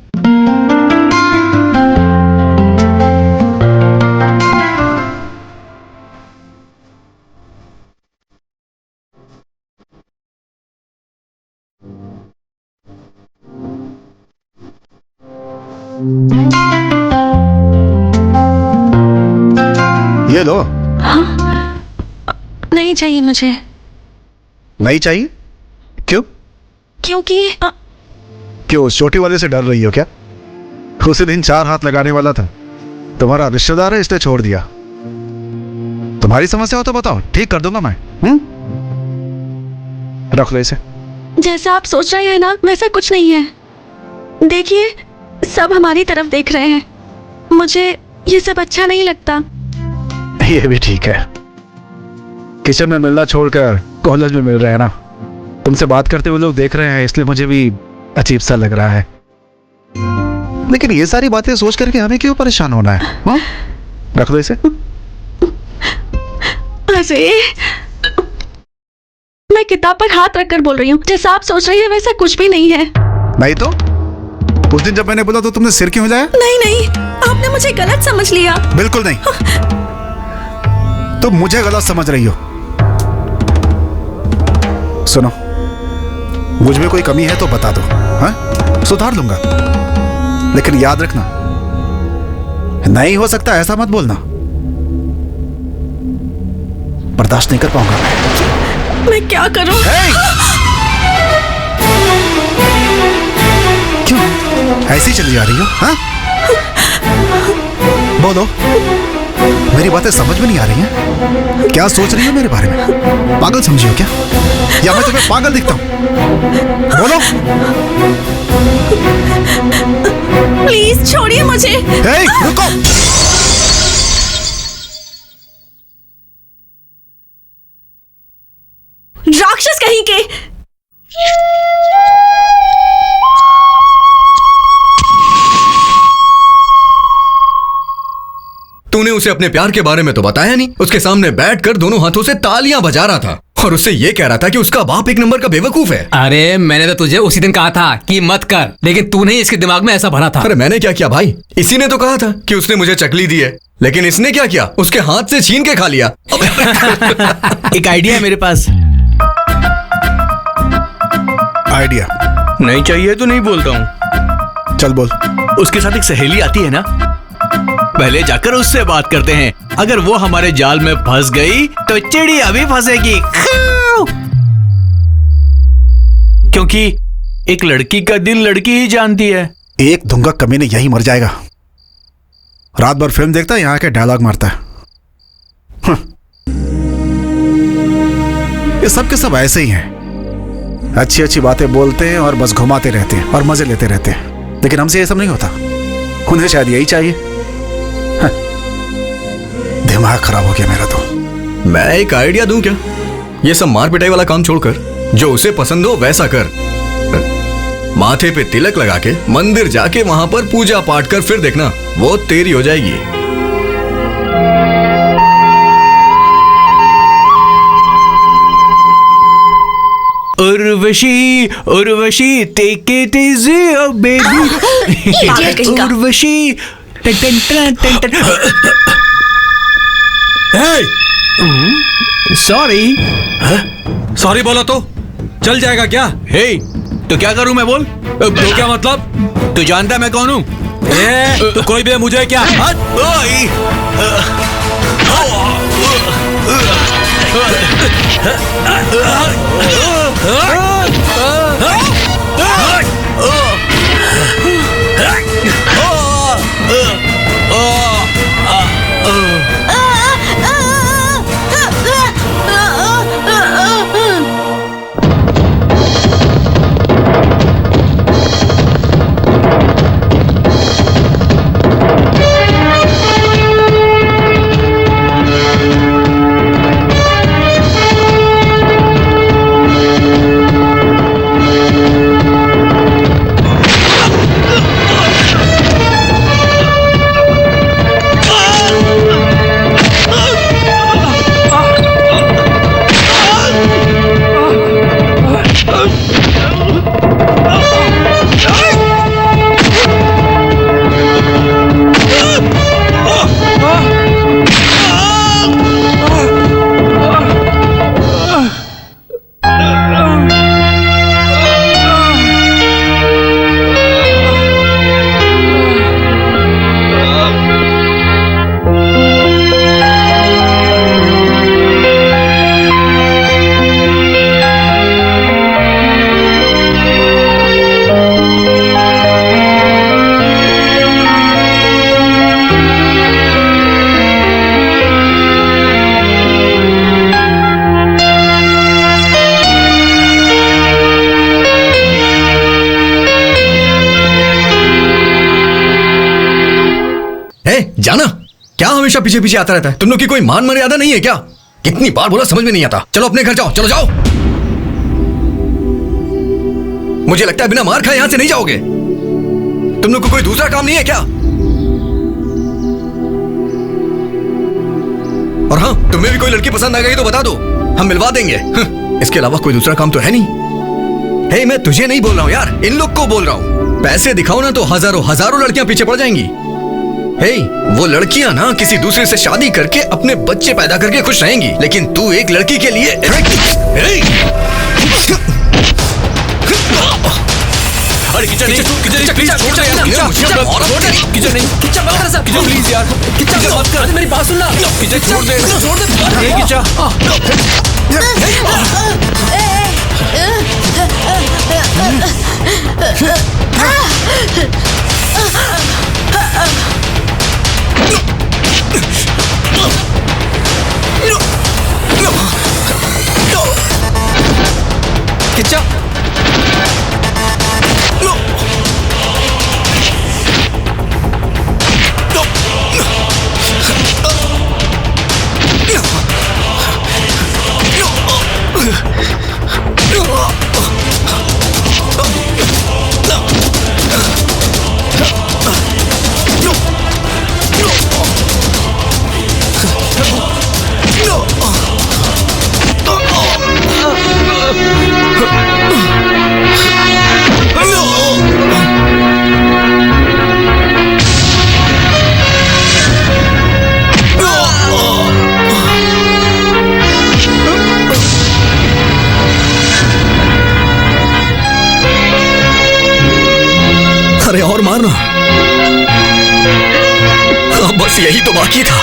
ये लो। नहीं चाहिए मुझे। नहीं चाहिए? क्यों? क्योंकि क्यों, उस छोटी वाले से डर रही हो क्या? उसी दिन 4 हाथ लगाने वाला था। तुम्हारा रिश्तेदार है इसलिए छोड़ दिया। तुम्हारी समस्या हो तो बताओ, ठीक कर दूंगा मैं। रख लो इसे। जैसा आप सोच रहे हैं ना वैसा कुछ नहीं है। देखिए सब हमारी तरफ देख रहे हैं। मुझे ये सब अच्छा नहीं लगता। ये भी ठीक है। किचन में मिलना छोड़कर कॉलेज में मिल रहे हैं ना। तुमसे बात करते हुए लोग देख रहे हैं इसलिए मुझे भी अजीब सा लग रहा है। लेकिन ये सारी बातें सोच करके हमें क्यों परेशान होना है? हाँ? रख दो इसे। अरे मैं किताब पर हाथ रखकर बोल रही हूँ। जैसा आप सोच रही है वैसा कुछ भी नहीं है। नहीं तो उस दिन जब मैंने बोला तो तुमने सिर क्यों हिलाया? नहीं नहीं, आपने मुझे गलत समझ लिया। बिल्कुल नहीं, तुम मुझे गलत समझ रही हो। सुनो, मुझ में कोई कमी है तो बता दो, हाँ? सुधार लूंगा। लेकिन याद रखना, नहीं हो सकता, ऐसा मत बोलना। बर्दाश्त नहीं कर पाऊंगा मैं क्या करूं? क्यों ऐसी चली जा रही हो? हाँ? बोलो, मेरी बातें समझ में नहीं आ रही हैं? क्या सोच रही हो मेरे बारे में? पागल समझी हो क्या? या मैं तुम्हें पागल दिखता हूं? बोलो। प्लीज छोड़िए मुझे। हे, रुको। राक्षस कहीं के। तूने उसे अपने प्यार के बारे में तो बताया नहीं। उसके सामने बैठकर दोनों हाथों से तालियां बजा रहा था और उससे ये कह रहा था कि उसका बाप एक नंबर का बेवकूफ है। अरे मैंने तो तुझे उसी दिन कहा था कि मत कर, लेकिन तूने इसके दिमाग में ऐसा भरा था। अरे मैंने क्या किया भाई? इसी ने तो कहा था कि उसने मुझे चकली दी है, लेकिन इसने क्या किया? उसके हाथ से छीन के खा लिया। एक आइडिया है मेरे पास। आइडिया नहीं चाहिए तो नहीं बोलता हूँ। चल बोल। उसके साथ एक सहेली आती है ना, पहले जाकर उससे बात करते हैं। अगर वो हमारे जाल में फंस गई तो चिड़िया भी फंसेगी। क्योंकि एक लड़की का दिल लड़की ही जानती है। एक धुंगा कमीने यही मर जाएगा। रात भर फिल्म देखता है, यहाँ के डायलॉग मारता है। ये सब के सब ऐसे ही हैं। अच्छी अच्छी बातें बोलते हैं और बस घुमाते रहते हैं और मजे लेते रहते हैं, लेकिन हमसे ये सब नहीं होता। उन्हें शायद यही चाहिए। दिमाग खराब हो गया मेरा तो। मैं एक आइडिया दूं क्या? ये सब मार पिटाई वाला काम छोड़कर जो उसे पसंद हो वैसा कर। माथे पे तिलक लगा के मंदिर जाके वहां पर पूजा पाठ कर, फिर देखना वो तेरी हो जाएगी। Urvashi Urvashi take it easy oh baby. Urvashi टन टन टन टन। सॉरी। सॉरी बोलो तो चल जाएगा क्या? हे, तो क्या करूं मैं? बोल। तो क्या मतलब? तू जानता है मैं कौन हूं? तो कोई भी मुझे क्या? जाना क्या हमेशा पीछे पीछे आता रहता है? तुम लोग की कोई मान मर्यादा नहीं है क्या? कितनी बार बोला, समझ में नहीं आता। चलो अपने घर जाओ, चलो जाओ। मुझे लगता है बिना मार खाए यहां से नहीं जाओगे। तुम लोग को कोई दूसरा काम नहीं है क्या? और हाँ, तुम्हें भी कोई लड़की पसंद आ गई तो बता दो, हम मिलवा देंगे। इसके अलावा कोई दूसरा काम तो है नहीं। हे, मैं तुझे नहीं बोल रहा हूं यार, इन लोग को बोल रहा हूं। पैसे दिखाओ ना तो हजारों हजारों लड़कियां पीछे पड़ जाएंगी। हे, वो लड़कियां ना किसी दूसरे से शादी करके अपने बच्चे पैदा करके खुश रहेंगी, लेकिन तू एक लड़की के लिए अरे किचन नहीं, किचन प्लीज छोड़ दे यार, किचन नहीं, किचन मत कर सब, किचन प्लीज यार, किचन मत कर, मेरी बात सुनना, किचन छोड़ दे, ये किचन। किच्चा अरे और मारना, अब बस यही तो बाकी था।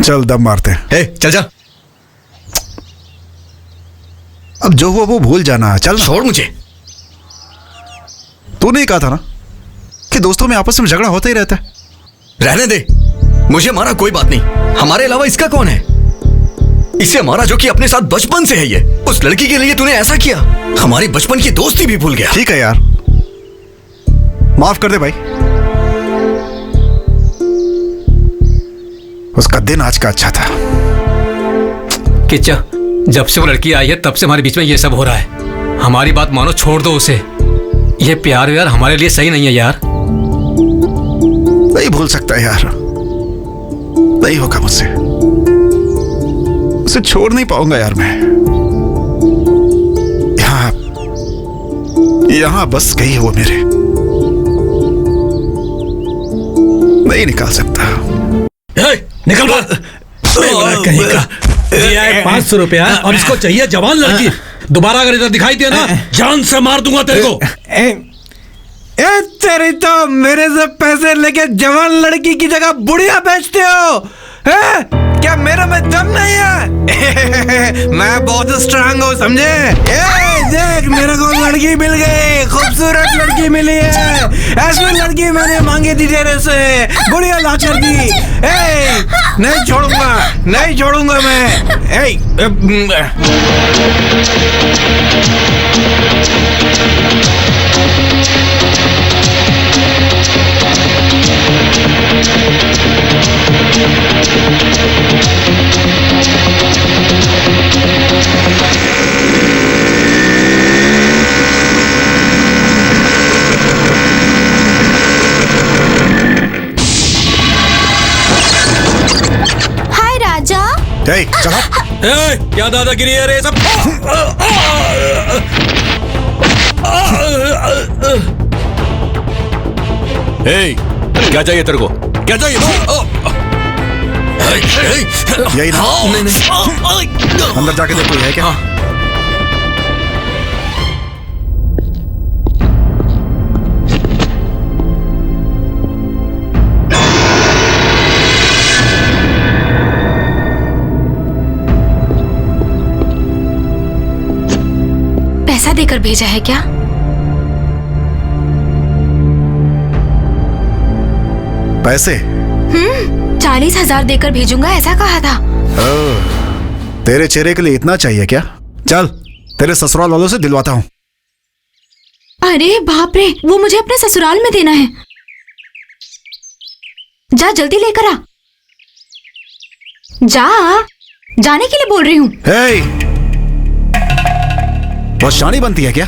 चल दम मारते हैं। ए, चल जा। अब जो हुआ वो भूल जाना, चल छोड़ मुझे। तूने कहा था ना कि दोस्तों में आपस में झगड़ा होता ही रहता है। रहने दे, मुझे मारा कोई बात नहीं, हमारे अलावा इसका कौन है? इसे मारा जो कि अपने साथ बचपन से है। ये उस लड़की के लिए तूने ऐसा किया, हमारी बचपन की दोस्ती भी भूल गया। ठीक है यार, माफ कर दे भाई। उसका दिन आज का अच्छा था। किच्चा, जब से वो लड़की आई है तब से हमारे बीच में ये सब हो रहा है। हमारी बात मानो, छोड़ दो उसे। ये प्यार यार हमारे लिए सही नहीं है यार। नहीं भूल सकता यार, नहीं होगा मुझसे, उसे छोड़ नहीं पाऊंगा यार मैं। यहां बस गई वो मेरे, नहीं निकाल सकता। निकल कहीं का। दिया है 500 रुपया और इसको चाहिए जवान लड़की। दोबारा अगर इधर दिखाई दिया ना, जान से मार दूंगा तेरे को। तेरी तो मेरे से पैसे लेके जवान लड़की की जगह बुढ़िया बेचते हो, हैं? क्या मेरे में दम नहीं है? मैं बहुत स्ट्रांग हूँ, समझे? देख, मेरे को लड़की मिल गई, खूबसूरत लड़की मिली है। ऐसी लड़की मैंने मांगी थी तेरे से, बुढ़िया ला कर दी। नहीं छोड़ूंगा, नहीं छोड़ूंगा मैं। हाय राजा। चलो। क्या दादागिरी है रे सब? क्या चाहिए तेरे को? क्या चाहिए? यही ना? अंदर जाके देखो कोई है क्या? पैसा देकर भेजा है क्या? पैसे? 40,000 देकर भेजूंगा ऐसा कहा था। तेरे चेहरे के लिए इतना चाहिए क्या? चल तेरे ससुराल वालों से दिलवाता हूँ। अरे बाप रे, वो मुझे अपने ससुराल में देना है। जा जल्दी लेकर आ। जा, जाने के लिए बोल रही हूँ। वो शानी बनती है क्या?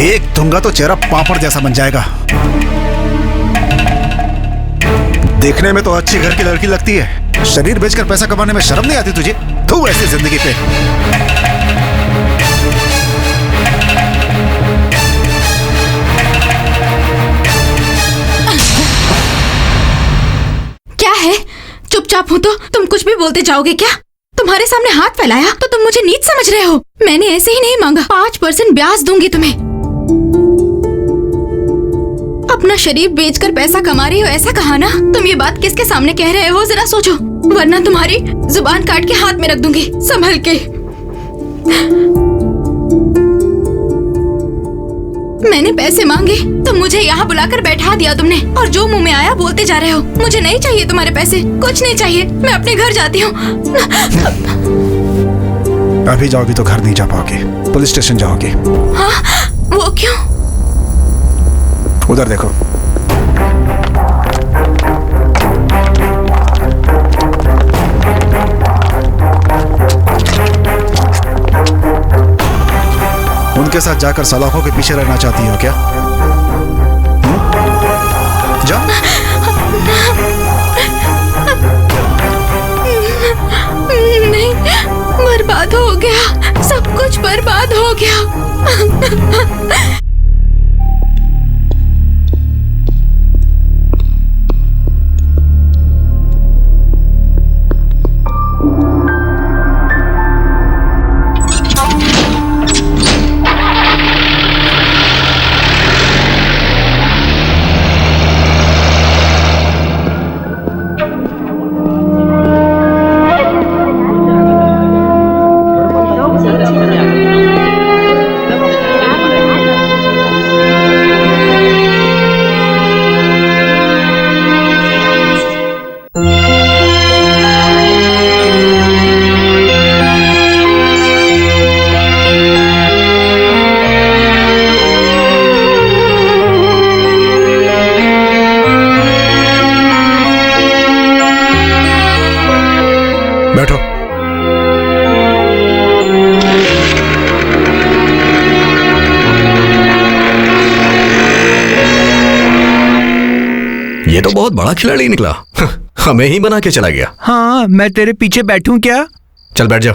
एक दूंगा तो चेहरा पापड़ जैसा बन जाएगा। देखने में तो अच्छी घर की लड़की लगती है, शरीर बेचकर पैसा कमाने में शर्म नहीं आती तुझे? तू ऐसी जिंदगी पे। क्या है? चुपचाप हो तो तुम कुछ भी बोलते जाओगे क्या? तुम्हारे सामने हाथ फैलाया तो तुम मुझे नीच समझ रहे हो? मैंने ऐसे ही नहीं मांगा। 5% ब्याज दूंगी तुम्हें। अपना शरीर बेचकर पैसा कमा रही हो ऐसा कहा ना? तुम ये बात किसके सामने कह रहे हो जरा सोचो, वरना तुम्हारी जुबान काट के हाथ में रख दूंगी। संभल के। मैंने पैसे मांगे तो मुझे यहाँ बुलाकर बैठा दिया तुमने, और जो मुंह में आया बोलते जा रहे हो। मुझे नहीं चाहिए तुम्हारे पैसे, कुछ नहीं चाहिए। मैं अपने घर जाती हूँ। अभी जाओगी तो घर नहीं जा पाओगी, पुलिस स्टेशन जाओगी। हाँ, वो क्यों? उधर देखो। उनके साथ जाकर सलाखों के पीछे रहना चाहती हो क्या? जा। नहीं, बर्बाद हो गया, सब कुछ बर्बाद हो गया। बैठो। ये तो बहुत बड़ा खिलाड़ी निकला। हमें ही बना के चला गया। हाँ, मैं तेरे पीछे बैठूं क्या? चल बैठ जा।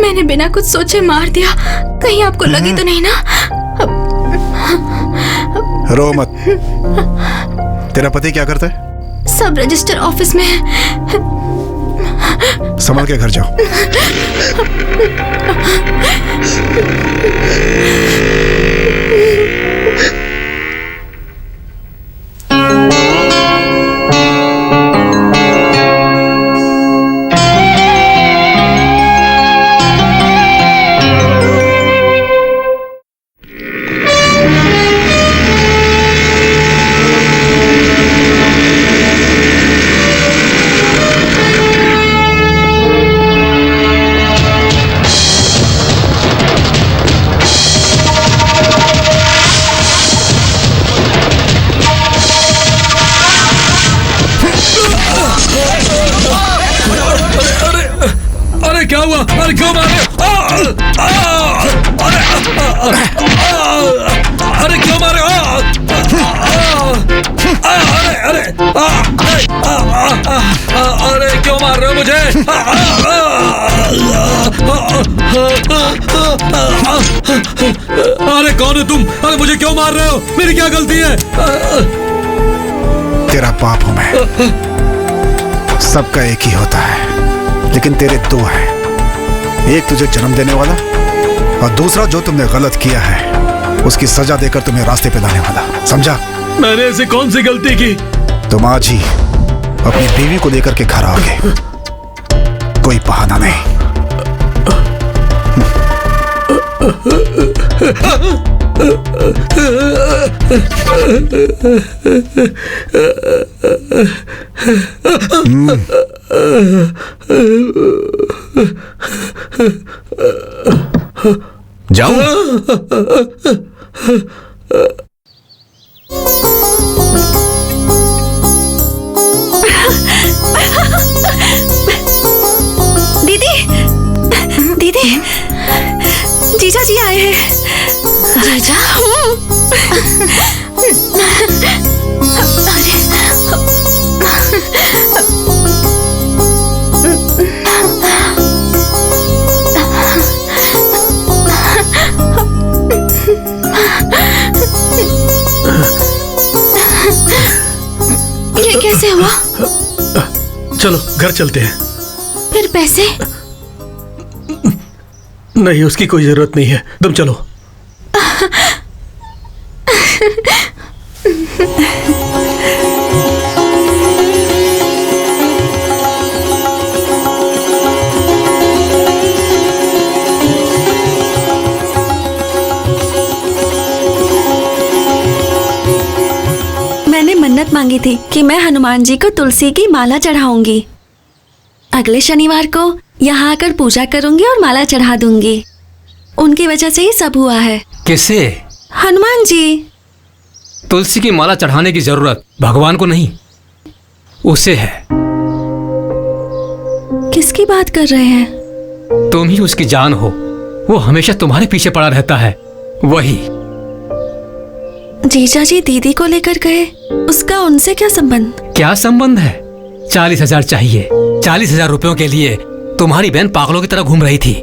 मैंने बिना कुछ सोचे मार दिया, कहीं आपको लगी तो नहीं ना? रो मत। तेरा पति क्या करता है? सब रजिस्टर ऑफिस में है। संभल के घर जाओ। क्या हुआ? अरे क्यों मारे? अरे क्यों मारे? अरे क्यों मार रहे हो मुझे? अरे कौन है तुम? अरे मुझे क्यों मार रहे हो? मेरी क्या गलती है? तेरा पाप हूं मैं। सबका एक ही होता है, लेकिन तेरे दो हैं। एक तुझे जन्म देने वाला, और दूसरा जो तुमने गलत किया है उसकी सजा देकर तुम्हें रास्ते पे लाने वाला। समझा? मैंने ऐसी कौन सी गलती की? तुम आज ही अपनी बीवी को लेकर के घर आओगे। कोई बहाना नहीं। जाऊं? दीदी, दीदी, जीजा जी आए हैं। जीजा? ये कैसे हुआ? चलो घर चलते हैं। फिर पैसे? नहीं, उसकी कोई जरूरत नहीं है, तुम चलो। मैंने मन्नत मांगी थी कि मैं हनुमान जी को तुलसी की माला चढ़ाऊंगी। अगले शनिवार को यहाँ आकर पूजा करूंगी और माला चढ़ा दूंगी। उनकी वजह से ही सब हुआ है। किसे? हनुमान जी। तुलसी की माला चढ़ाने की जरूरत भगवान को नहीं, उसे है। किसकी बात कर रहे हैं? तुम ही उसकी जान हो। वो हमेशा तुम्हारे पीछे पड़ा रहता है, वही। जीजा जी दीदी को लेकर गए, उसका उनसे क्या संबंध? क्या संबंध है? 40,000 चाहिए। 40,000 रुपयों के लिए तुम्हारी बहन पागलों की तरह घूम रही थी।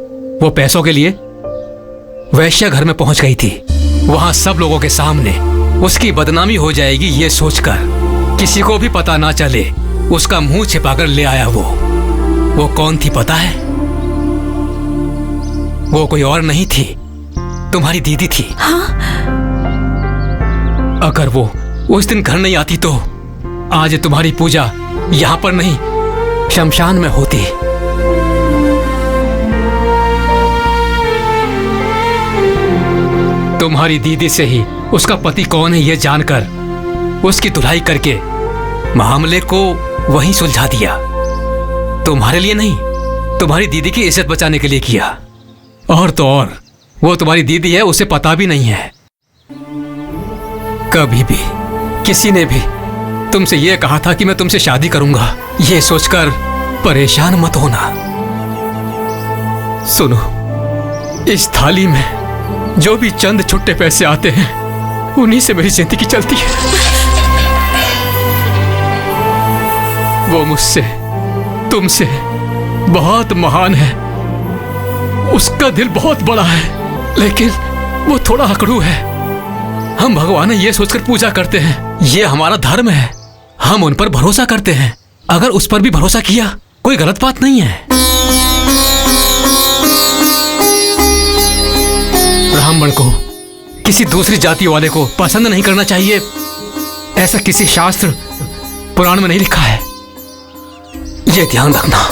वो पैसों के लिए वैश्या घर में पहुंच गई थी। वहां सब लोगों के सामने उसकी बदनामी हो जाएगी ये सोचकर किसी को भी पता ना चले उसका मुंह छिपाकर ले आया। वो कौन थी पता है? वो कोई और नहीं थी, तुम्हारी दीदी थी। हाँ? अगर वो उस दिन घर नहीं आती तो आज तुम्हारी पूजा यहाँ पर नहीं, शमशान में होती। तुम्हारी दीदी से ही उसका पति कौन है ये जानकर उसकी धुलाई करके मामले को वहीं सुलझा दिया। तुम्हारे लिए नहीं, तुम्हारी दीदी की इज्जत बचाने के लिए किया। और तो और वो तुम्हारी दीदी है, उसे पता भी नहीं है। कभी भी किसी ने भी तुमसे ये कहा था कि मैं तुमसे शादी करूंगा, ये सोचकर परेशान मत होना। सुनो, इस थाली में जो भी चंद छुट्टे पैसे आते हैं उन्हीं से मेरी जिंदगी चलती है। वो मुझसे, तुमसे बहुत महान है। उसका दिल बहुत बड़ा है, लेकिन वो थोड़ा अकड़ू है। हम भगवान ये सोचकर पूजा करते हैं, ये हमारा धर्म है। हम उन पर भरोसा करते हैं। अगर उस पर भी भरोसा किया कोई गलत बात नहीं है। ब्राह्मण को किसी दूसरी जाति वाले को पसंद नहीं करना चाहिए, ऐसा किसी शास्त्र पुराण में नहीं लिखा है। ये ध्यान रखना।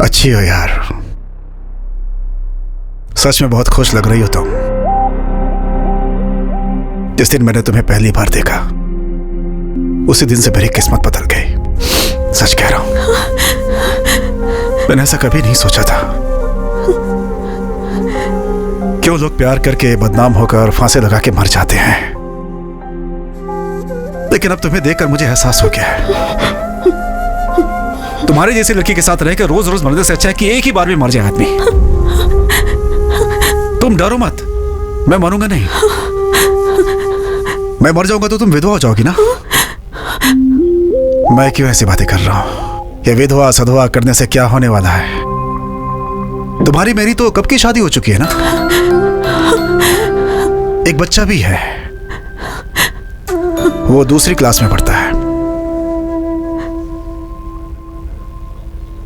अच्छी हो यार, सच में बहुत खुश लग रही हो तुम। जिस दिन मैंने तुम्हें पहली बार देखा उसी दिन से मेरी किस्मत बदल गई। सच कह रहा हूं, मैंने ऐसा कभी नहीं सोचा था क्यों लोग प्यार करके बदनाम होकर फांसी लगा के मर जाते हैं, लेकिन अब तुम्हें देखकर मुझे एहसास हो गया है, तुम्हारे जैसी लड़की के साथ रहकर रोज रोज मरने से अच्छा है कि एक ही बार में मर जाए आदमी। तुम डरो मत, मैं मरूंगा नहीं। मैं मर जाऊंगा तो तुम विधवा हो जाओगी ना। मैं क्यों ऐसी बातें कर रहा हूं? ये विधवा सधवा करने से क्या होने वाला है? तुम्हारी मेरी तो कब की शादी हो चुकी है ना, एक बच्चा भी है, वो दूसरी क्लास में पढ़ता है।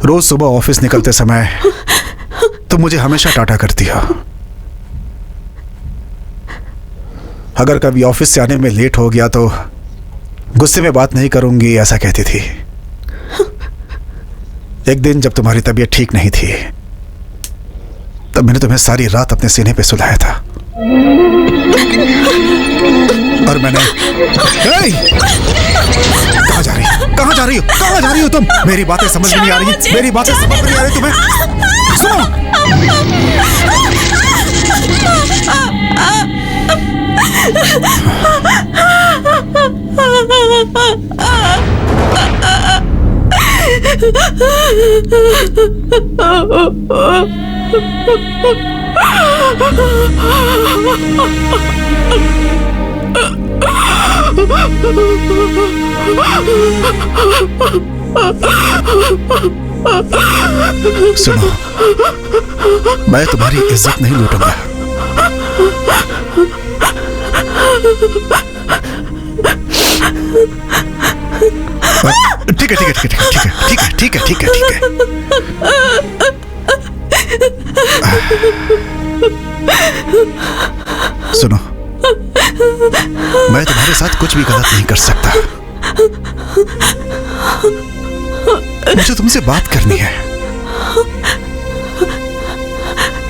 रोज सुबह ऑफिस निकलते समय तुम मुझे हमेशा टाटा करती हो। अगर कभी ऑफिस से आने में लेट हो गया तो गुस्से में बात नहीं करूंगी ऐसा कहती थी। एक दिन जब तुम्हारी तबीयत ठीक नहीं थी तब मैंने तुम्हें सारी रात अपने सीने पे सुलाया था और मैंने कहाँ जा रही हो? कहाँ जा रही हो? कहाँ जा रही हो तुम? मेरी बातें समझ में नहीं आ रही, मेरी बातें समझ में नहीं आ रही तुम्हें? सुनो, सुनो, मैं तुम्हारी इज्जत नहीं लूटूंगा। ठीक है ठीक है ठीक है ठीक है ठीक है ठीक है ठीक है ठीक है। सुनो, मैं तुम्हारे साथ कुछ भी गलत नहीं कर सकता। मुझे तुमसे बात करनी है,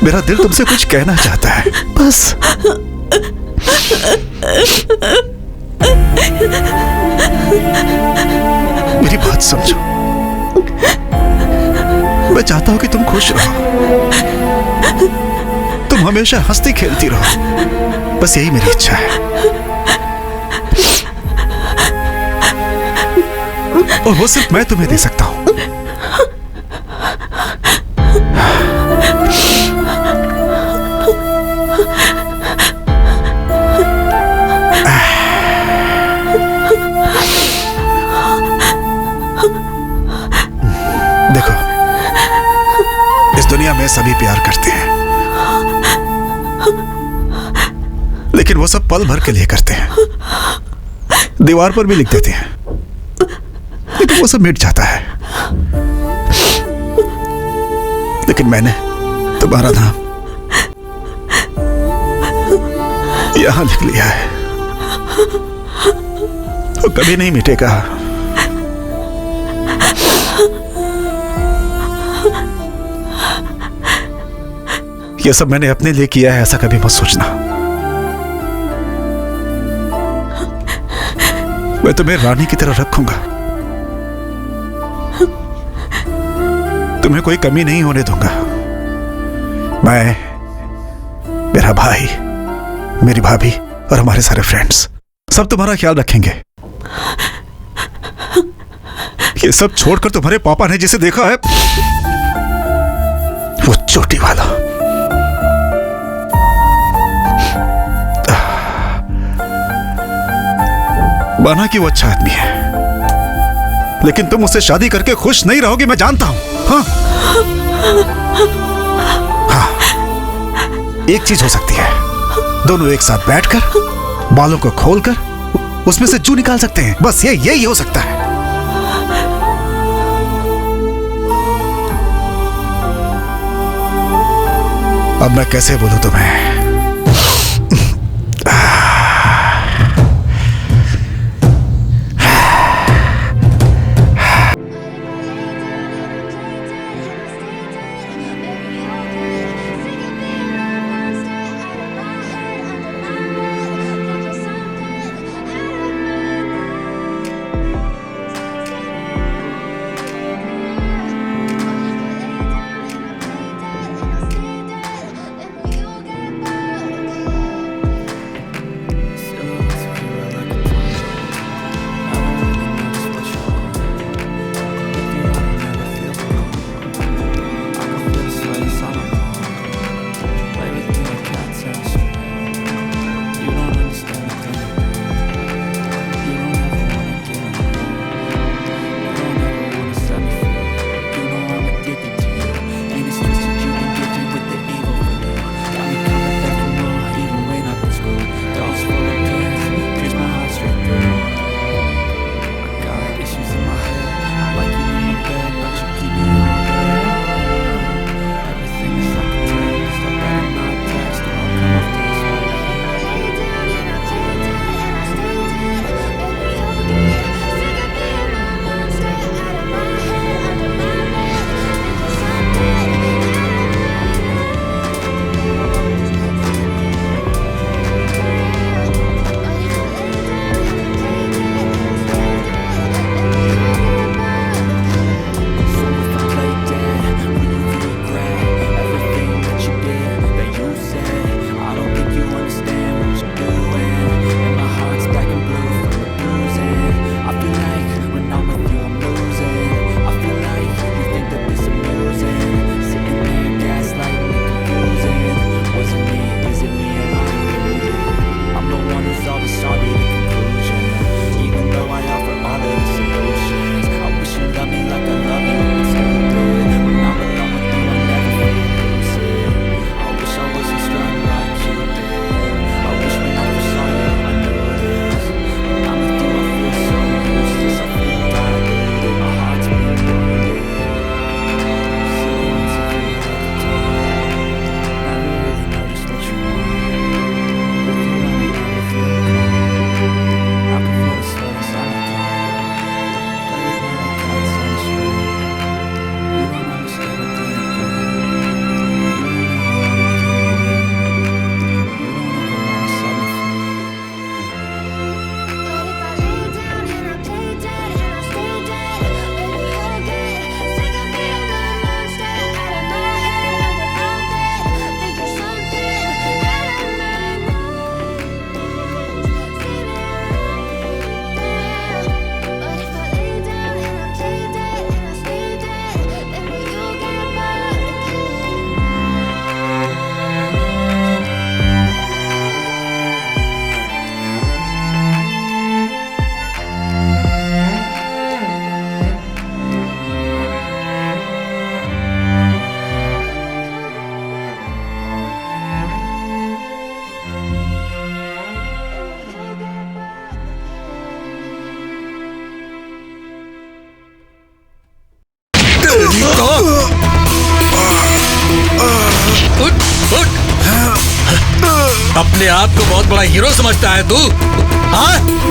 मेरा दिल तुमसे कुछ कहना चाहता है, बस। मेरी बात समझो, मैं चाहता हूं कि तुम खुश रहो, तुम हमेशा हंसती खेलती रहो, बस यही मेरी इच्छा है। और वो सिर्फ मैं तुम्हें दे सकता हूं। देखो, इस दुनिया में सभी प्यार करते हैं, लेकिन वो सब पल भर के लिए करते हैं। दीवार पर भी लिख देते हैं, लेकिन वो सब मिट जाता है। लेकिन मैंने तुम्हारा नाम यहां लिख लिया है, वो कभी नहीं मिटेगा। ये सब मैंने अपने लिए किया है, ऐसा कभी मत सोचना। मैं तुम्हें रानी की तरह रखूंगा, तुम्हें कोई कमी नहीं होने दूंगा। मैं, मेरा भाई, मेरी भाभी और हमारे सारे फ्रेंड्स सब तुम्हारा ख्याल रखेंगे। ये सब छोड़कर तुम्हारे पापा ने जिसे देखा है, वो चोटी वाला, माना कि वो अच्छा आदमी है, लेकिन तुम उससे शादी करके खुश नहीं रहोगी, मैं जानता हूं। हाँ, हाँ, एक चीज हो सकती है, दोनों एक साथ बैठकर बालों को खोलकर उसमें से जू निकाल सकते हैं, बस यही हो सकता है। अब मैं कैसे बोलूं तुम्हें? अपने आप को बहुत बड़ा हीरो समझता है तू? हाँ?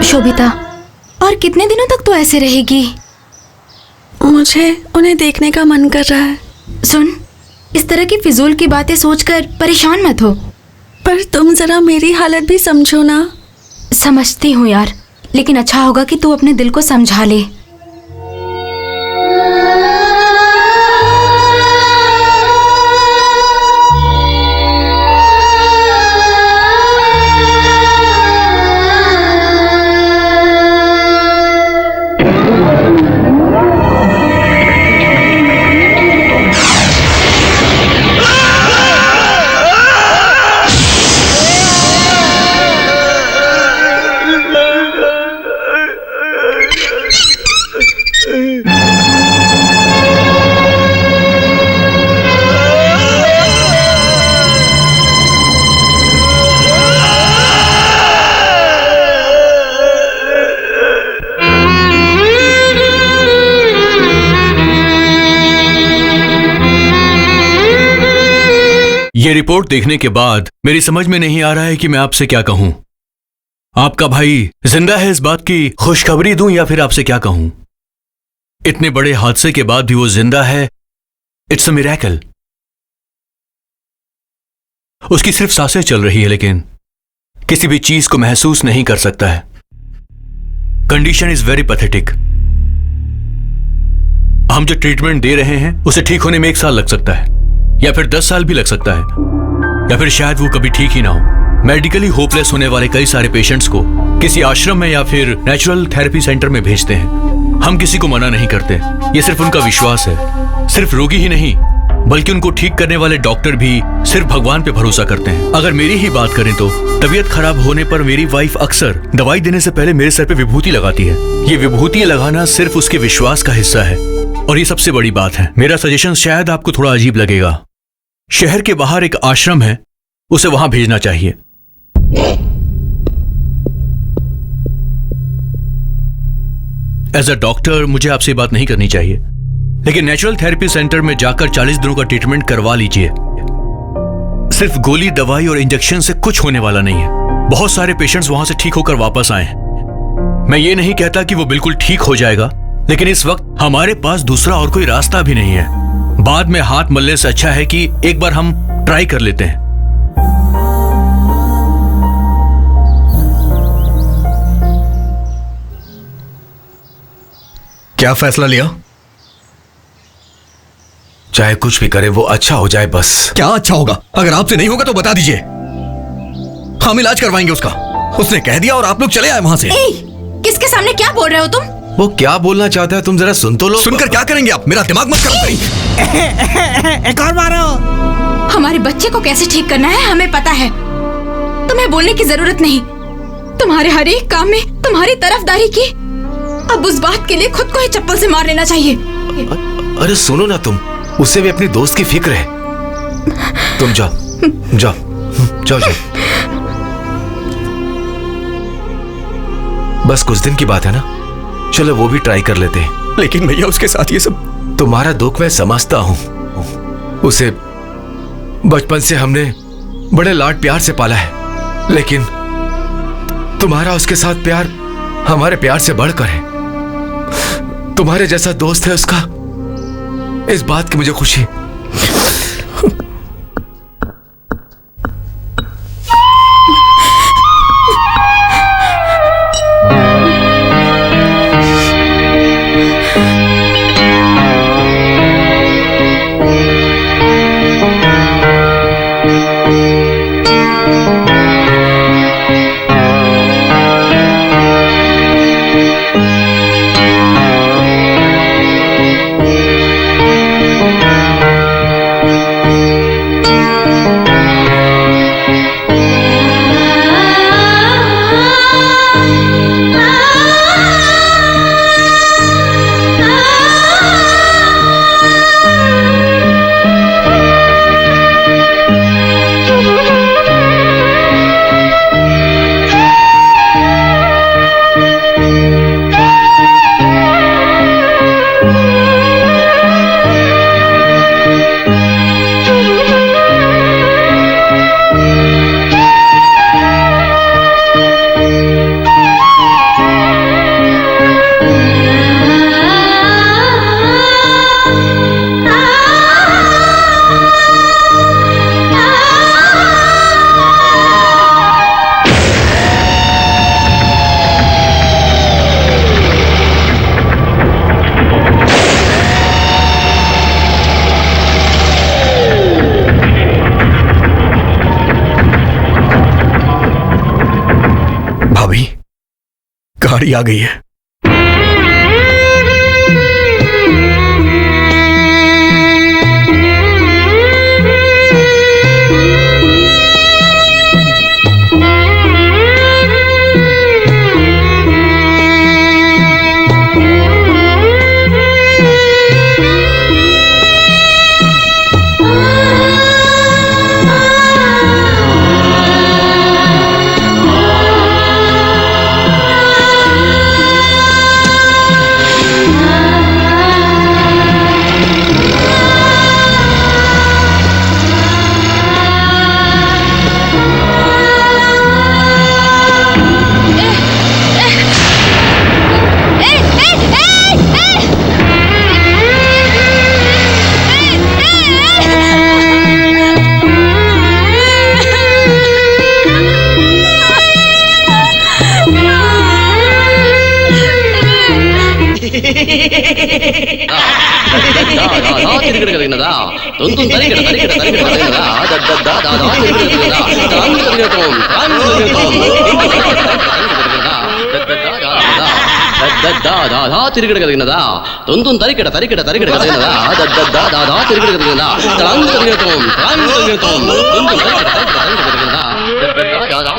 शोभिता, और कितने दिनों तक तो ऐसे रहेगी? मुझे उन्हें देखने का मन कर रहा है। सुन, इस तरह की फिजूल की बातें सोचकर परेशान मत हो। पर तुम जरा मेरी हालत भी समझो ना। समझती हूँ यार, लेकिन अच्छा होगा कि तू अपने दिल को समझा ले। ये रिपोर्ट देखने के बाद मेरी समझ में नहीं आ रहा है कि मैं आपसे क्या कहूं। आपका भाई जिंदा है इस बात की खुशखबरी दूं या फिर आपसे क्या कहूं? इतने बड़े हादसे के बाद भी वो जिंदा है, इट्स अ मिरेकल। उसकी सिर्फ सांसें चल रही है लेकिन किसी भी चीज को महसूस नहीं कर सकता है। Condition is very pathetic. हम जो ट्रीटमेंट दे रहे हैं उसे ठीक होने में 1 साल लग सकता है या फिर 10 साल भी लग सकता है, या फिर शायद वो कभी ठीक ही ना हो। मेडिकली होपलेस होने वाले कई सारे पेशेंट्स को किसी आश्रम में या फिर नेचुरल थेरेपी सेंटर में भेजते हैं। हम किसी को मना नहीं करते, ये सिर्फ उनका विश्वास है। सिर्फ रोगी ही नहीं बल्कि उनको ठीक करने वाले डॉक्टर भी सिर्फ भगवान पे भरोसा करते हैं। अगर मेरी ही बात करें तो तबीयत खराब होने पर मेरी वाइफ अक्सर दवाई देने से पहले मेरे सर पे विभूति लगाती है। ये विभूति लगाना सिर्फ उसके विश्वास का हिस्सा है और ये सबसे बड़ी बात है। मेरा सजेशन शायद आपको थोड़ा अजीब लगेगा। शहर के बाहर एक आश्रम है, उसे वहां भेजना चाहिए। एज अ डॉक्टर मुझे आपसे ये बात नहीं करनी चाहिए, लेकिन नेचुरल थेरेपी सेंटर में जाकर 40 दिनों का ट्रीटमेंट करवा लीजिए। सिर्फ गोली, दवाई और इंजेक्शन से कुछ होने वाला नहीं है। बहुत सारे पेशेंट्स वहां से ठीक होकर वापस आए हैं। मैं ये नहीं कहता कि वो बिल्कुल ठीक हो जाएगा, लेकिन इस वक्त हमारे पास दूसरा और कोई रास्ता भी नहीं है। बाद में हाथ मलने से अच्छा है कि एक बार हम ट्राई कर लेते हैं। क्या फैसला लिया? चाहे कुछ भी करे वो अच्छा हो जाए बस। क्या अच्छा होगा? अगर आपसे नहीं होगा तो बता दीजिए, हम इलाज करवाएंगे उसका। उसने कह दिया और आप लोग चले आए वहां से। किसके सामने क्या बोल रहे हो तुम? वो क्या बोलना चाहता है तुम जरा सुन तो लो। सुनकर क्या करेंगे आप? मेरा दिमाग मत खराब करिए। एक और मारो। हमारे बच्चे को कैसे ठीक करना है हमें पता है, तुम्हें बोलने की जरूरत नहीं। तुम्हारे हर एक काम में तुम्हारी तरफदारी की, अब उस बात के लिए खुद को ही चप्पल से मार लेना चाहिए। अरे सुनो ना, तुम उसे भी अपनी दोस्त की फिक्र है। तुम जाओ जाओ जाओ जाओ। बस कुछ दिन की बात है ना, चलो वो भी ट्राई कर लेते हैं। लेकिन भैया उसके साथ ये सब। तुम्हारा दुख मैं समझता हूं। उसे बचपन से हमने बड़े लाड प्यार से पाला है, लेकिन तुम्हारा उसके साथ प्यार हमारे प्यार से बढ़कर है। तुम्हारे जैसा दोस्त है उसका, इस बात की मुझे खुशी। गाड़ी आ गई है। తిరిగడగలిగినదా తొంతుం తరిగడ తరిగడ తరిగడగలిగినదా దద్దదా దాదా తిరిగడగలిగినదా తాంగు తిరిగడతోం తాంగు తిరిగడతోం దద్దదా దాదా తిరిగడగలిగినదా తొంతుం తరిగడ తరిగడ తరిగడగలిగినదా దద్దదా దాదా తిరిగడగలిగినదా తాంగు తిరిగడతోం తాంగు తిరిగడతోం తొంతుం తరిగడ తరిగడ తరిగడగలిగినదా దద్దదా దాదా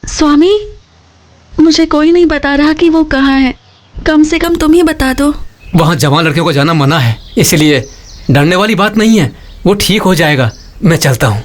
स्वामी, मुझे कोई नहीं बता रहा कि वो कहाँ है। कम से कम तुम ही बता दो। वहाँ जवान लड़कियों को जाना मना है, इसलिए डरने वाली बात नहीं है, वो ठीक हो जाएगा। मैं चलता हूँ।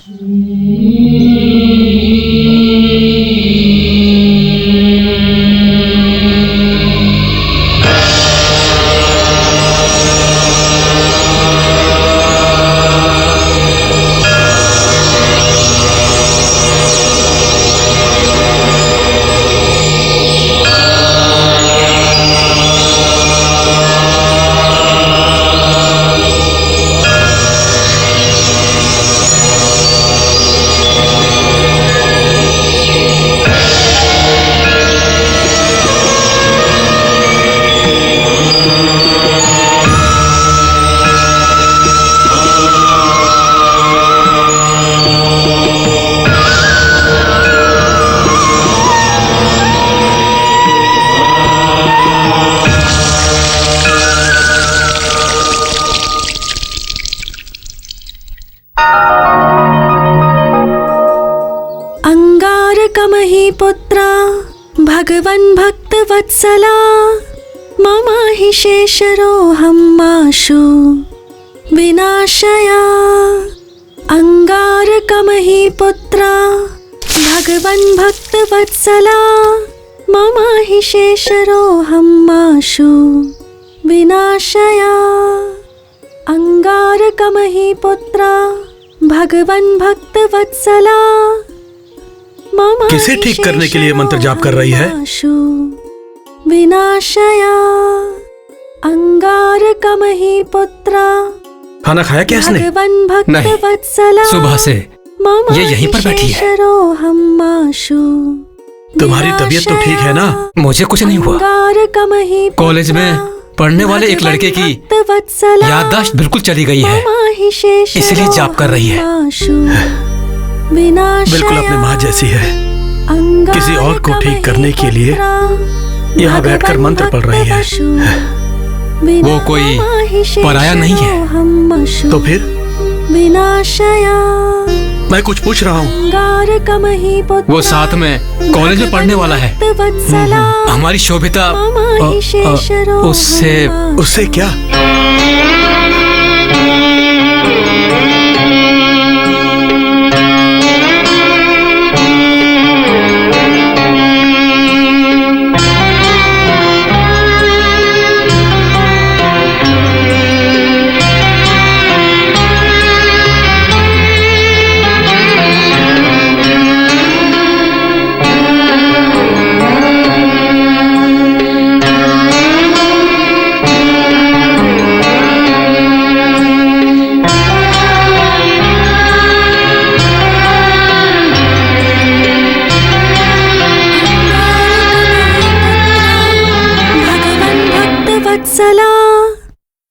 पुत्रा भगवन् भक्तवत्सला मम हि शेषरोऽहमाशु विनाशया। अंगारकमहि पुत्रा भगवन् भक्तवत्सला मम हि शेषरोऽहमाशु विनाशया। अंगारकमहि पुत्रा भगवन् भक्तवत्सला। किसे ठीक करने के लिए मंत्र जाप कर रही है? विनाशया अंगारकमहि पुत्रा। खाना खाया क्या इसने? नहीं, सुबह से ये यहीं पर बैठी है। तुम्हारी तबीयत तो ठीक है ना? मुझे कुछ नहीं हुआ। कॉलेज में पढ़ने वाले एक लड़के की याददाश्त बिल्कुल चली गई है, इसलिए जाप कर रही है। बिल्कुल अपनी माँ जैसी है। किसी और को ठीक करने के लिए यहाँ बैठकर मंत्र पढ़ रही है। वो कोई पराया नहीं है। तो फिर विनाशया। मैं कुछ पूछ रहा हूँ। वो साथ में कॉलेज में पढ़ने वाला है। हमारी शोभिता उससे क्या?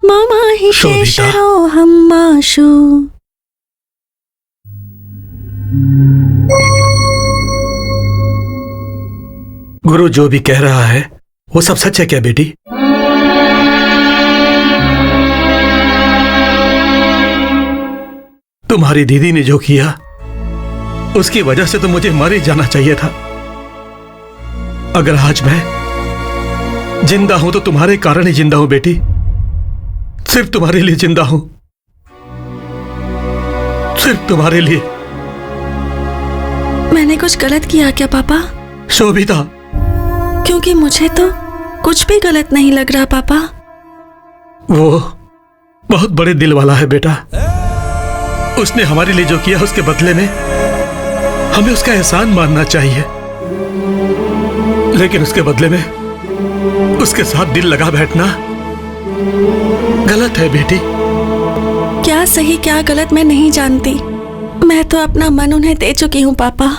मम हि शेषरोऽहमाशु। गुरु जो भी कह रहा है वो सब सच है क्या बेटी? तुम्हारी दीदी ने जो किया उसकी वजह से तो मुझे मर ही जाना चाहिए था। अगर आज मैं जिंदा हूं तो तुम्हारे कारण ही जिंदा हूं बेटी। सिर्फ तुम्हारे लिए जिंदा हूं, सिर्फ तुम्हारे लिए। मैंने कुछ गलत किया क्या पापा? शोभिता, क्योंकि मुझे तो कुछ भी गलत नहीं लग रहा पापा। वो बहुत बड़े दिल वाला है बेटा। उसने हमारे लिए जो किया उसके बदले में हमें उसका एहसान मानना चाहिए, लेकिन उसके बदले में उसके साथ दिल लगा बैठना गलत है बेटी। क्या सही क्या गलत मैं नहीं जानती, मैं तो अपना मन उन्हें दे चुकी हूँ पापा।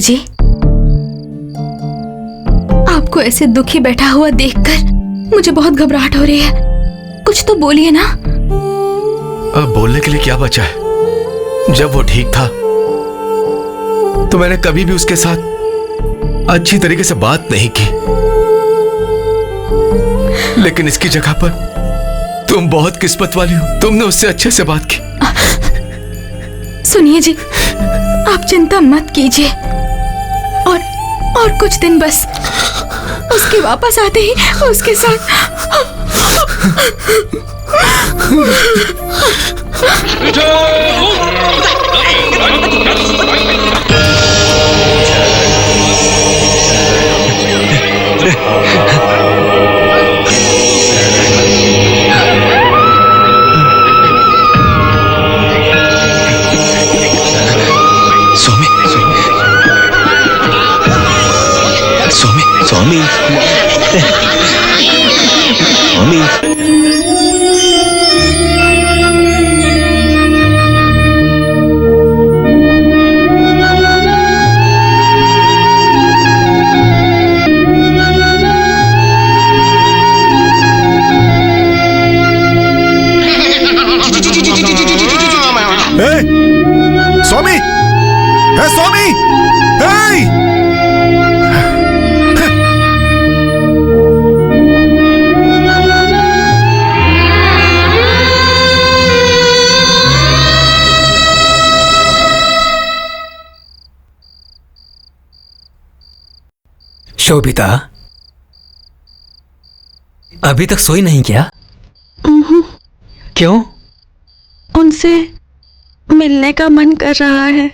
जी, आपको ऐसे दुखी बैठा हुआ देखकर मुझे बहुत घबराहट हो रही है। कुछ तो बोलिए ना। अब बोलने के लिए क्या बचा है? जब वो ठीक था तो मैंने कभी भी उसके साथ अच्छी तरीके से बात नहीं की, लेकिन इसकी जगह पर तुम बहुत किस्मत वाली हो, तुमने उससे अच्छे से बात की। सुनिए जी, आप चिंता मत कीजिए, और कुछ दिन बस, उसके वापस आते ही उसके साथ स्वामी स्वामी, स्वामी, शोभिता, अभी तक सोई नहीं क्या? क्यों? उनसे मिलने का मन कर रहा है।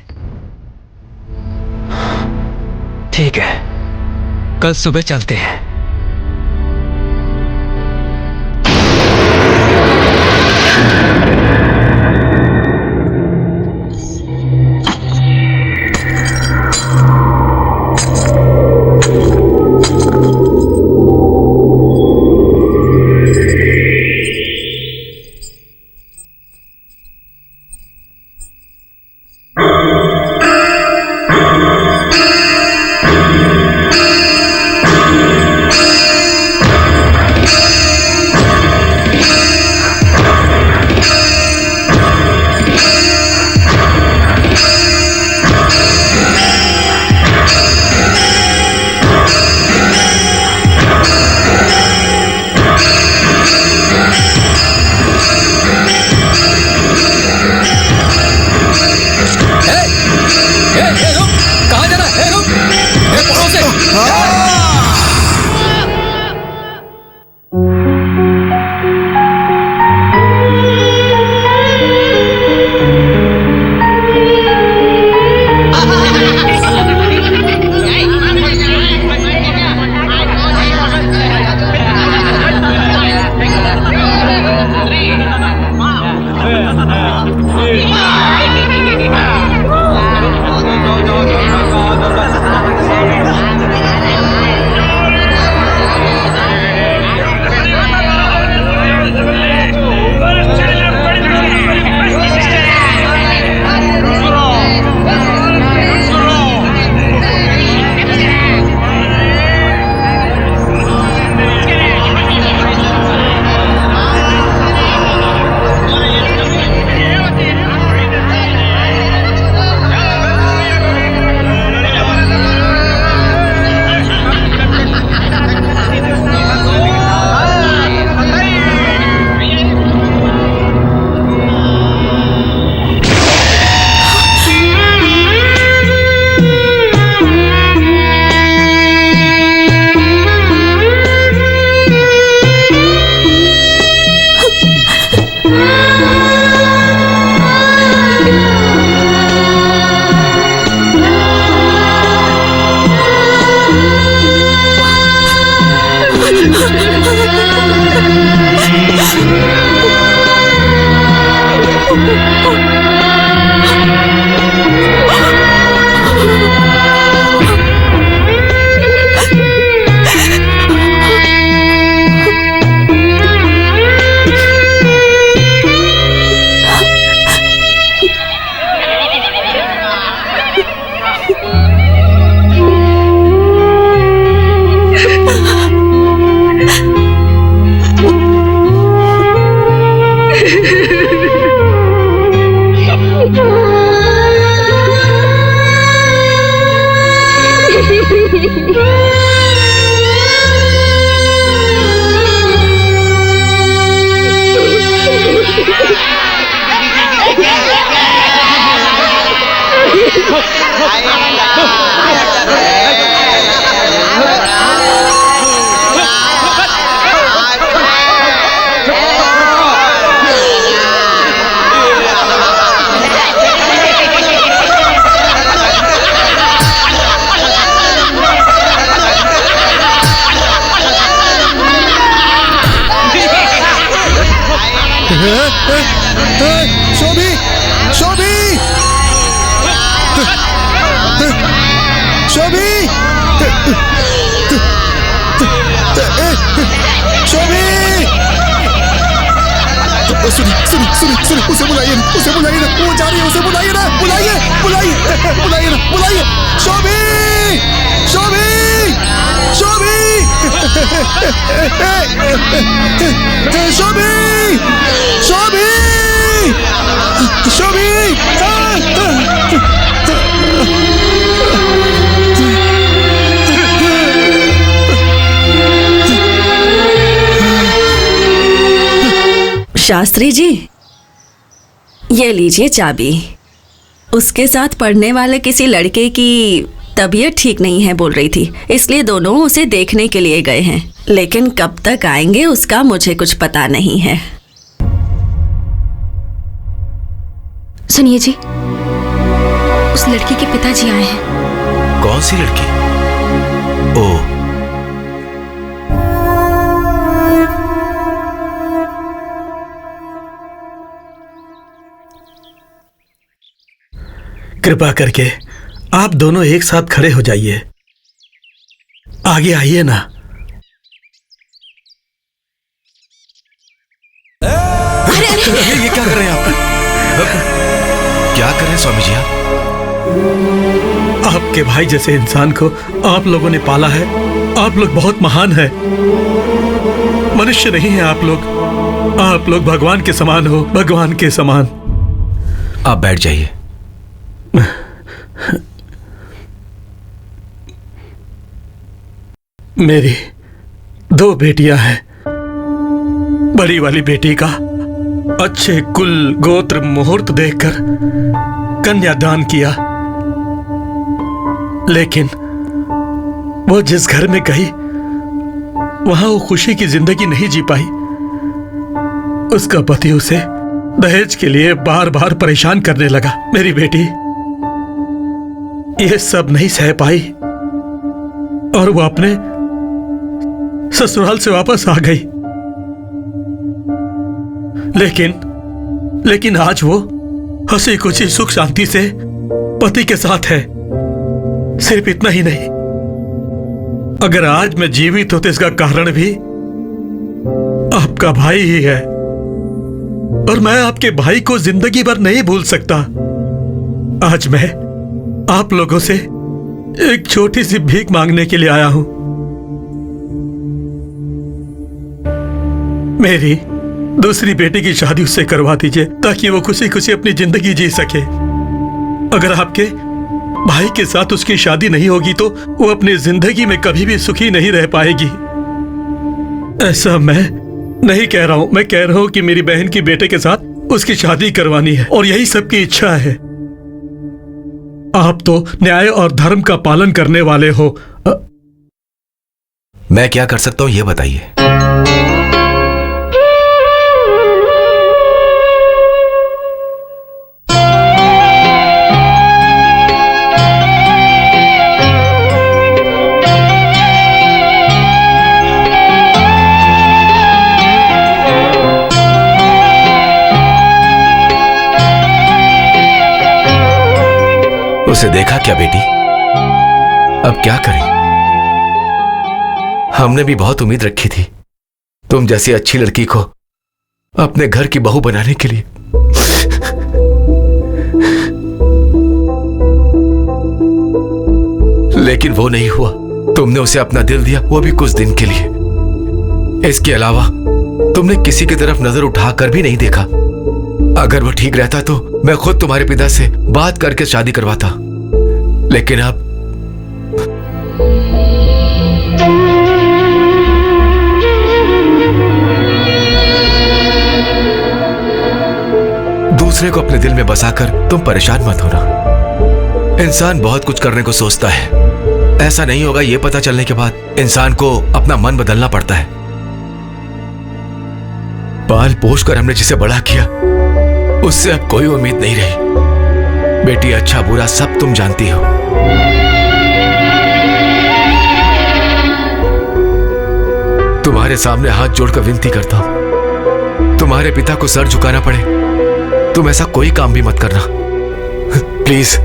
ठीक है, कल सुबह चलते हैं। शोभी शोभी शोभी शोभी सुनिए उसे बुलाइए ना, वो जा रही है, उसे बुलाइए ना, बुलाइए शोभी शोभी शोभी शोभी शोभी शोभी शास्त्री जी, ये लीजिए चाबी। उसके साथ पढ़ने वाले किसी लड़के की तबीयत ठीक नहीं है बोल रही थी, इसलिए दोनों उसे देखने के लिए गए हैं, लेकिन कब तक आएंगे उसका मुझे कुछ पता नहीं है। सुनिए जी, उस लड़की के पिताजी आए हैं। कौन सी लड़की? ओह, कृपा करके आप दोनों एक साथ खड़े हो जाइए। आगे आइए ना। ये क्या कर रहे हैं आप? क्या कर रहे हैं स्वामी जी आप? आपके भाई जैसे इंसान को आप लोगों ने पाला है। आप लोग बहुत महान हैं। मनुष्य नहीं है आप लोग भगवान के समान हो, भगवान के समान। आप बैठ जाइए। मेरी 2 बेटियां हैं। बड़ी वाली बेटी का अच्छे कुल गोत्र मुहूर्त देखकर कन्यादान किया, लेकिन वो जिस घर में गई वहां वो खुशी की जिंदगी नहीं जी पाई। उसका पति उसे दहेज के लिए बार बार परेशान करने लगा। मेरी बेटी ये सब नहीं सह पाई और वो अपने ससुराल से वापस आ गई। लेकिन आज वो हंसी खुशी सुख शांति से पति के साथ है। सिर्फ इतना ही नहीं, अगर आज मैं जीवित हूं तो इसका कारण भी आपका भाई ही है, और मैं आपके भाई को जिंदगी भर नहीं भूल सकता। आज मैं आप लोगों से एक छोटी सी भीख मांगने के लिए आया हूं। मेरी दूसरी बेटी की शादी उससे करवा दीजिए ताकि वो खुशी खुशी अपनी जिंदगी जी सके। अगर आपके भाई के साथ उसकी शादी नहीं होगी तो वो अपनी जिंदगी में कभी भी सुखी नहीं रह पाएगी। ऐसा मैं नहीं कह रहा हूं, मैं कह रहा हूं कि मेरी बहन की बेटे के साथ उसकी शादी करवानी है और यही सबकी इच्छा है। आप तो न्याय और धर्म का पालन करने वाले हो। मैं क्या कर सकता हूं ये बताइए। उसे देखा क्या बेटी? अब क्या करें? हमने भी बहुत उम्मीद रखी थी तुम जैसी अच्छी लड़की को अपने घर की बहू बनाने के लिए। लेकिन वो नहीं हुआ। तुमने उसे अपना दिल दिया, वो भी कुछ दिन के लिए। इसके अलावा तुमने किसी की तरफ नजर उठाकर भी नहीं देखा। अगर वो ठीक रहता तो मैं खुद तुम्हारे पिता से बात करके शादी करवाता, लेकिन अब दूसरे को अपने दिल में बसाकर तुम परेशान मत होना। इंसान बहुत कुछ करने को सोचता है, ऐसा नहीं होगा ये पता चलने के बाद इंसान को अपना मन बदलना पड़ता है। पाल पोष कर हमने जिसे बड़ा किया उससे अब कोई उम्मीद नहीं रही। बेटी, अच्छा बुरा सब तुम जानती हो। तुम्हारे सामने हाथ जोड़कर विनती करता हूं, तुम्हारे पिता को सर झुकाना पड़े तुम ऐसा कोई काम भी मत करना, प्लीज।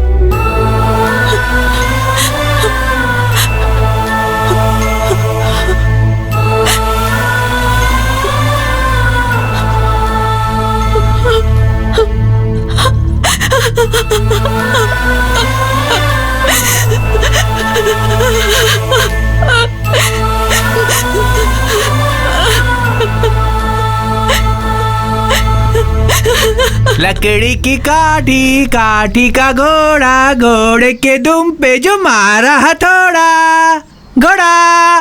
लकड़ी की काठी, काठी का घोड़ा, घोड़े के दुम पे जो मारा हथौड़ा, घोड़ा।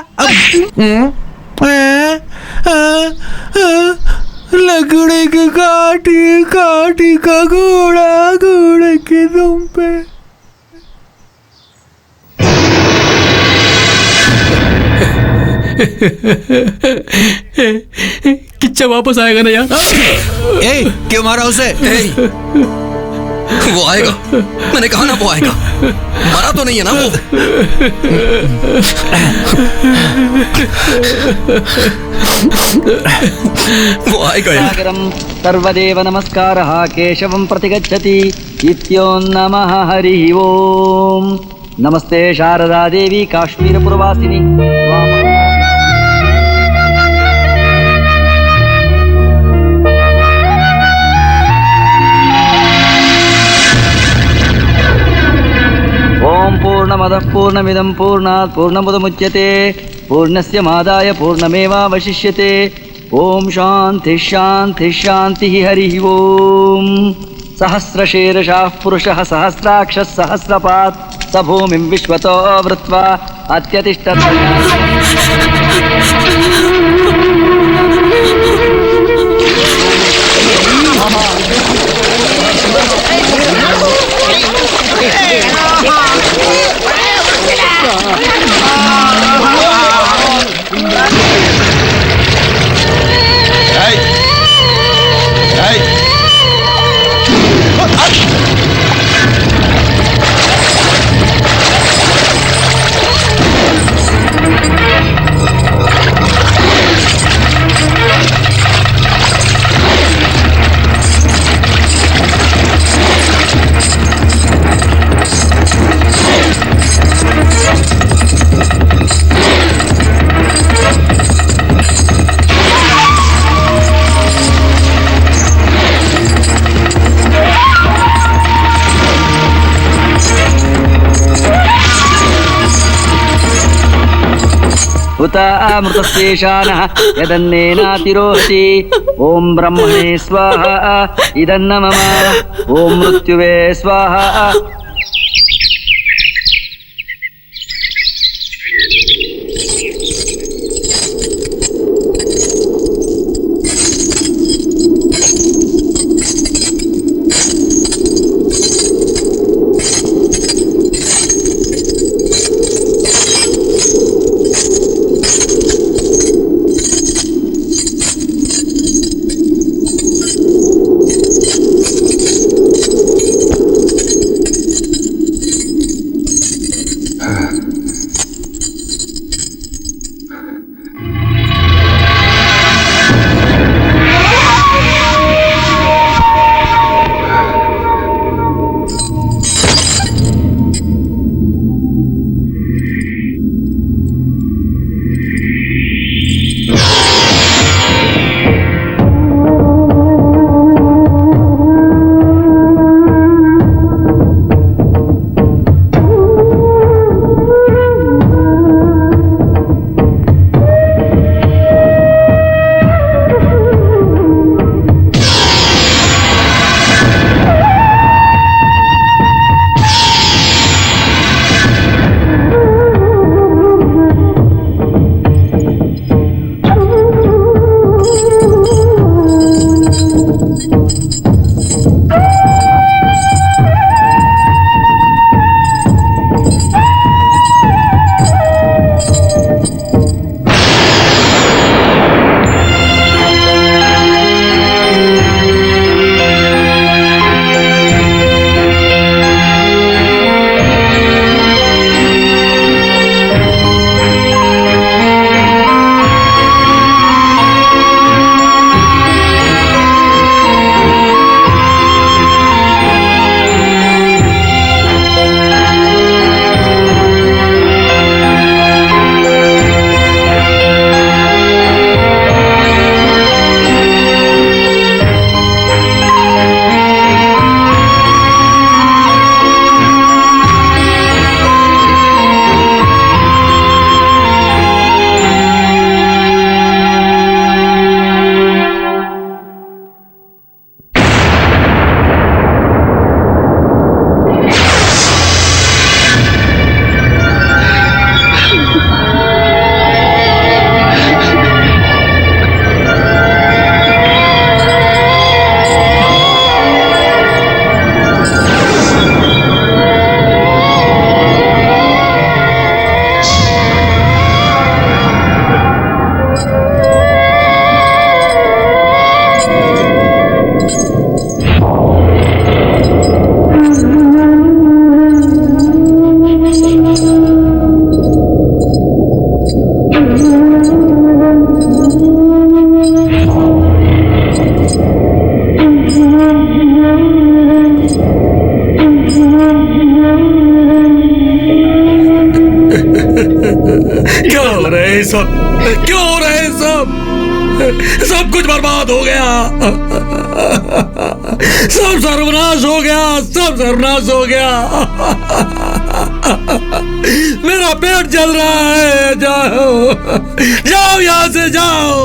लकड़ी की काठी, काठी का घोड़ा, घोड़े के दुम पे। किच्चा वापस आएगा ना यार? क्यों मारा उसे? वो आएगा, मैंने कहा ना वो आएगा। मरा तो नहीं है ना वो? वो आएगा यार। सर्वदेव नमस्कारः केशवं प्रतिगच्छति इत्यो नमः हरिः ओम। नमस्ते शारदा देवी काश्मीरपुरवासिनी। ओम पूर्णमदः पूर्णमिदं पूर्णात् पूर्णमुदमुच्यते पूर्णस्य मादाय पूर्णमेवावशिष्यते। ओम शांति शांति शांति हरिः ओम। सहस्रशीर्षः पुरुषः सहस्राक्षः सहस्रपात् स भूमिं विश्वतो वृत्वा अत्यतिष्ठत्। उता अमृतस्येषानः यदन्नेनातिरोहति। ओम ब्रह्मणे स्वाहा इदन्न मम। ओम मृत्युवे स्वाहा। क्या हो रहा है सब? क्यों हो रहा है सब? सब कुछ बर्बाद हो गया, सब सर्वनाश हो गया, सब सर्वनाश हो गया। मेरा पेट जल रहा है, जाओ जाओ यहां से जाओ।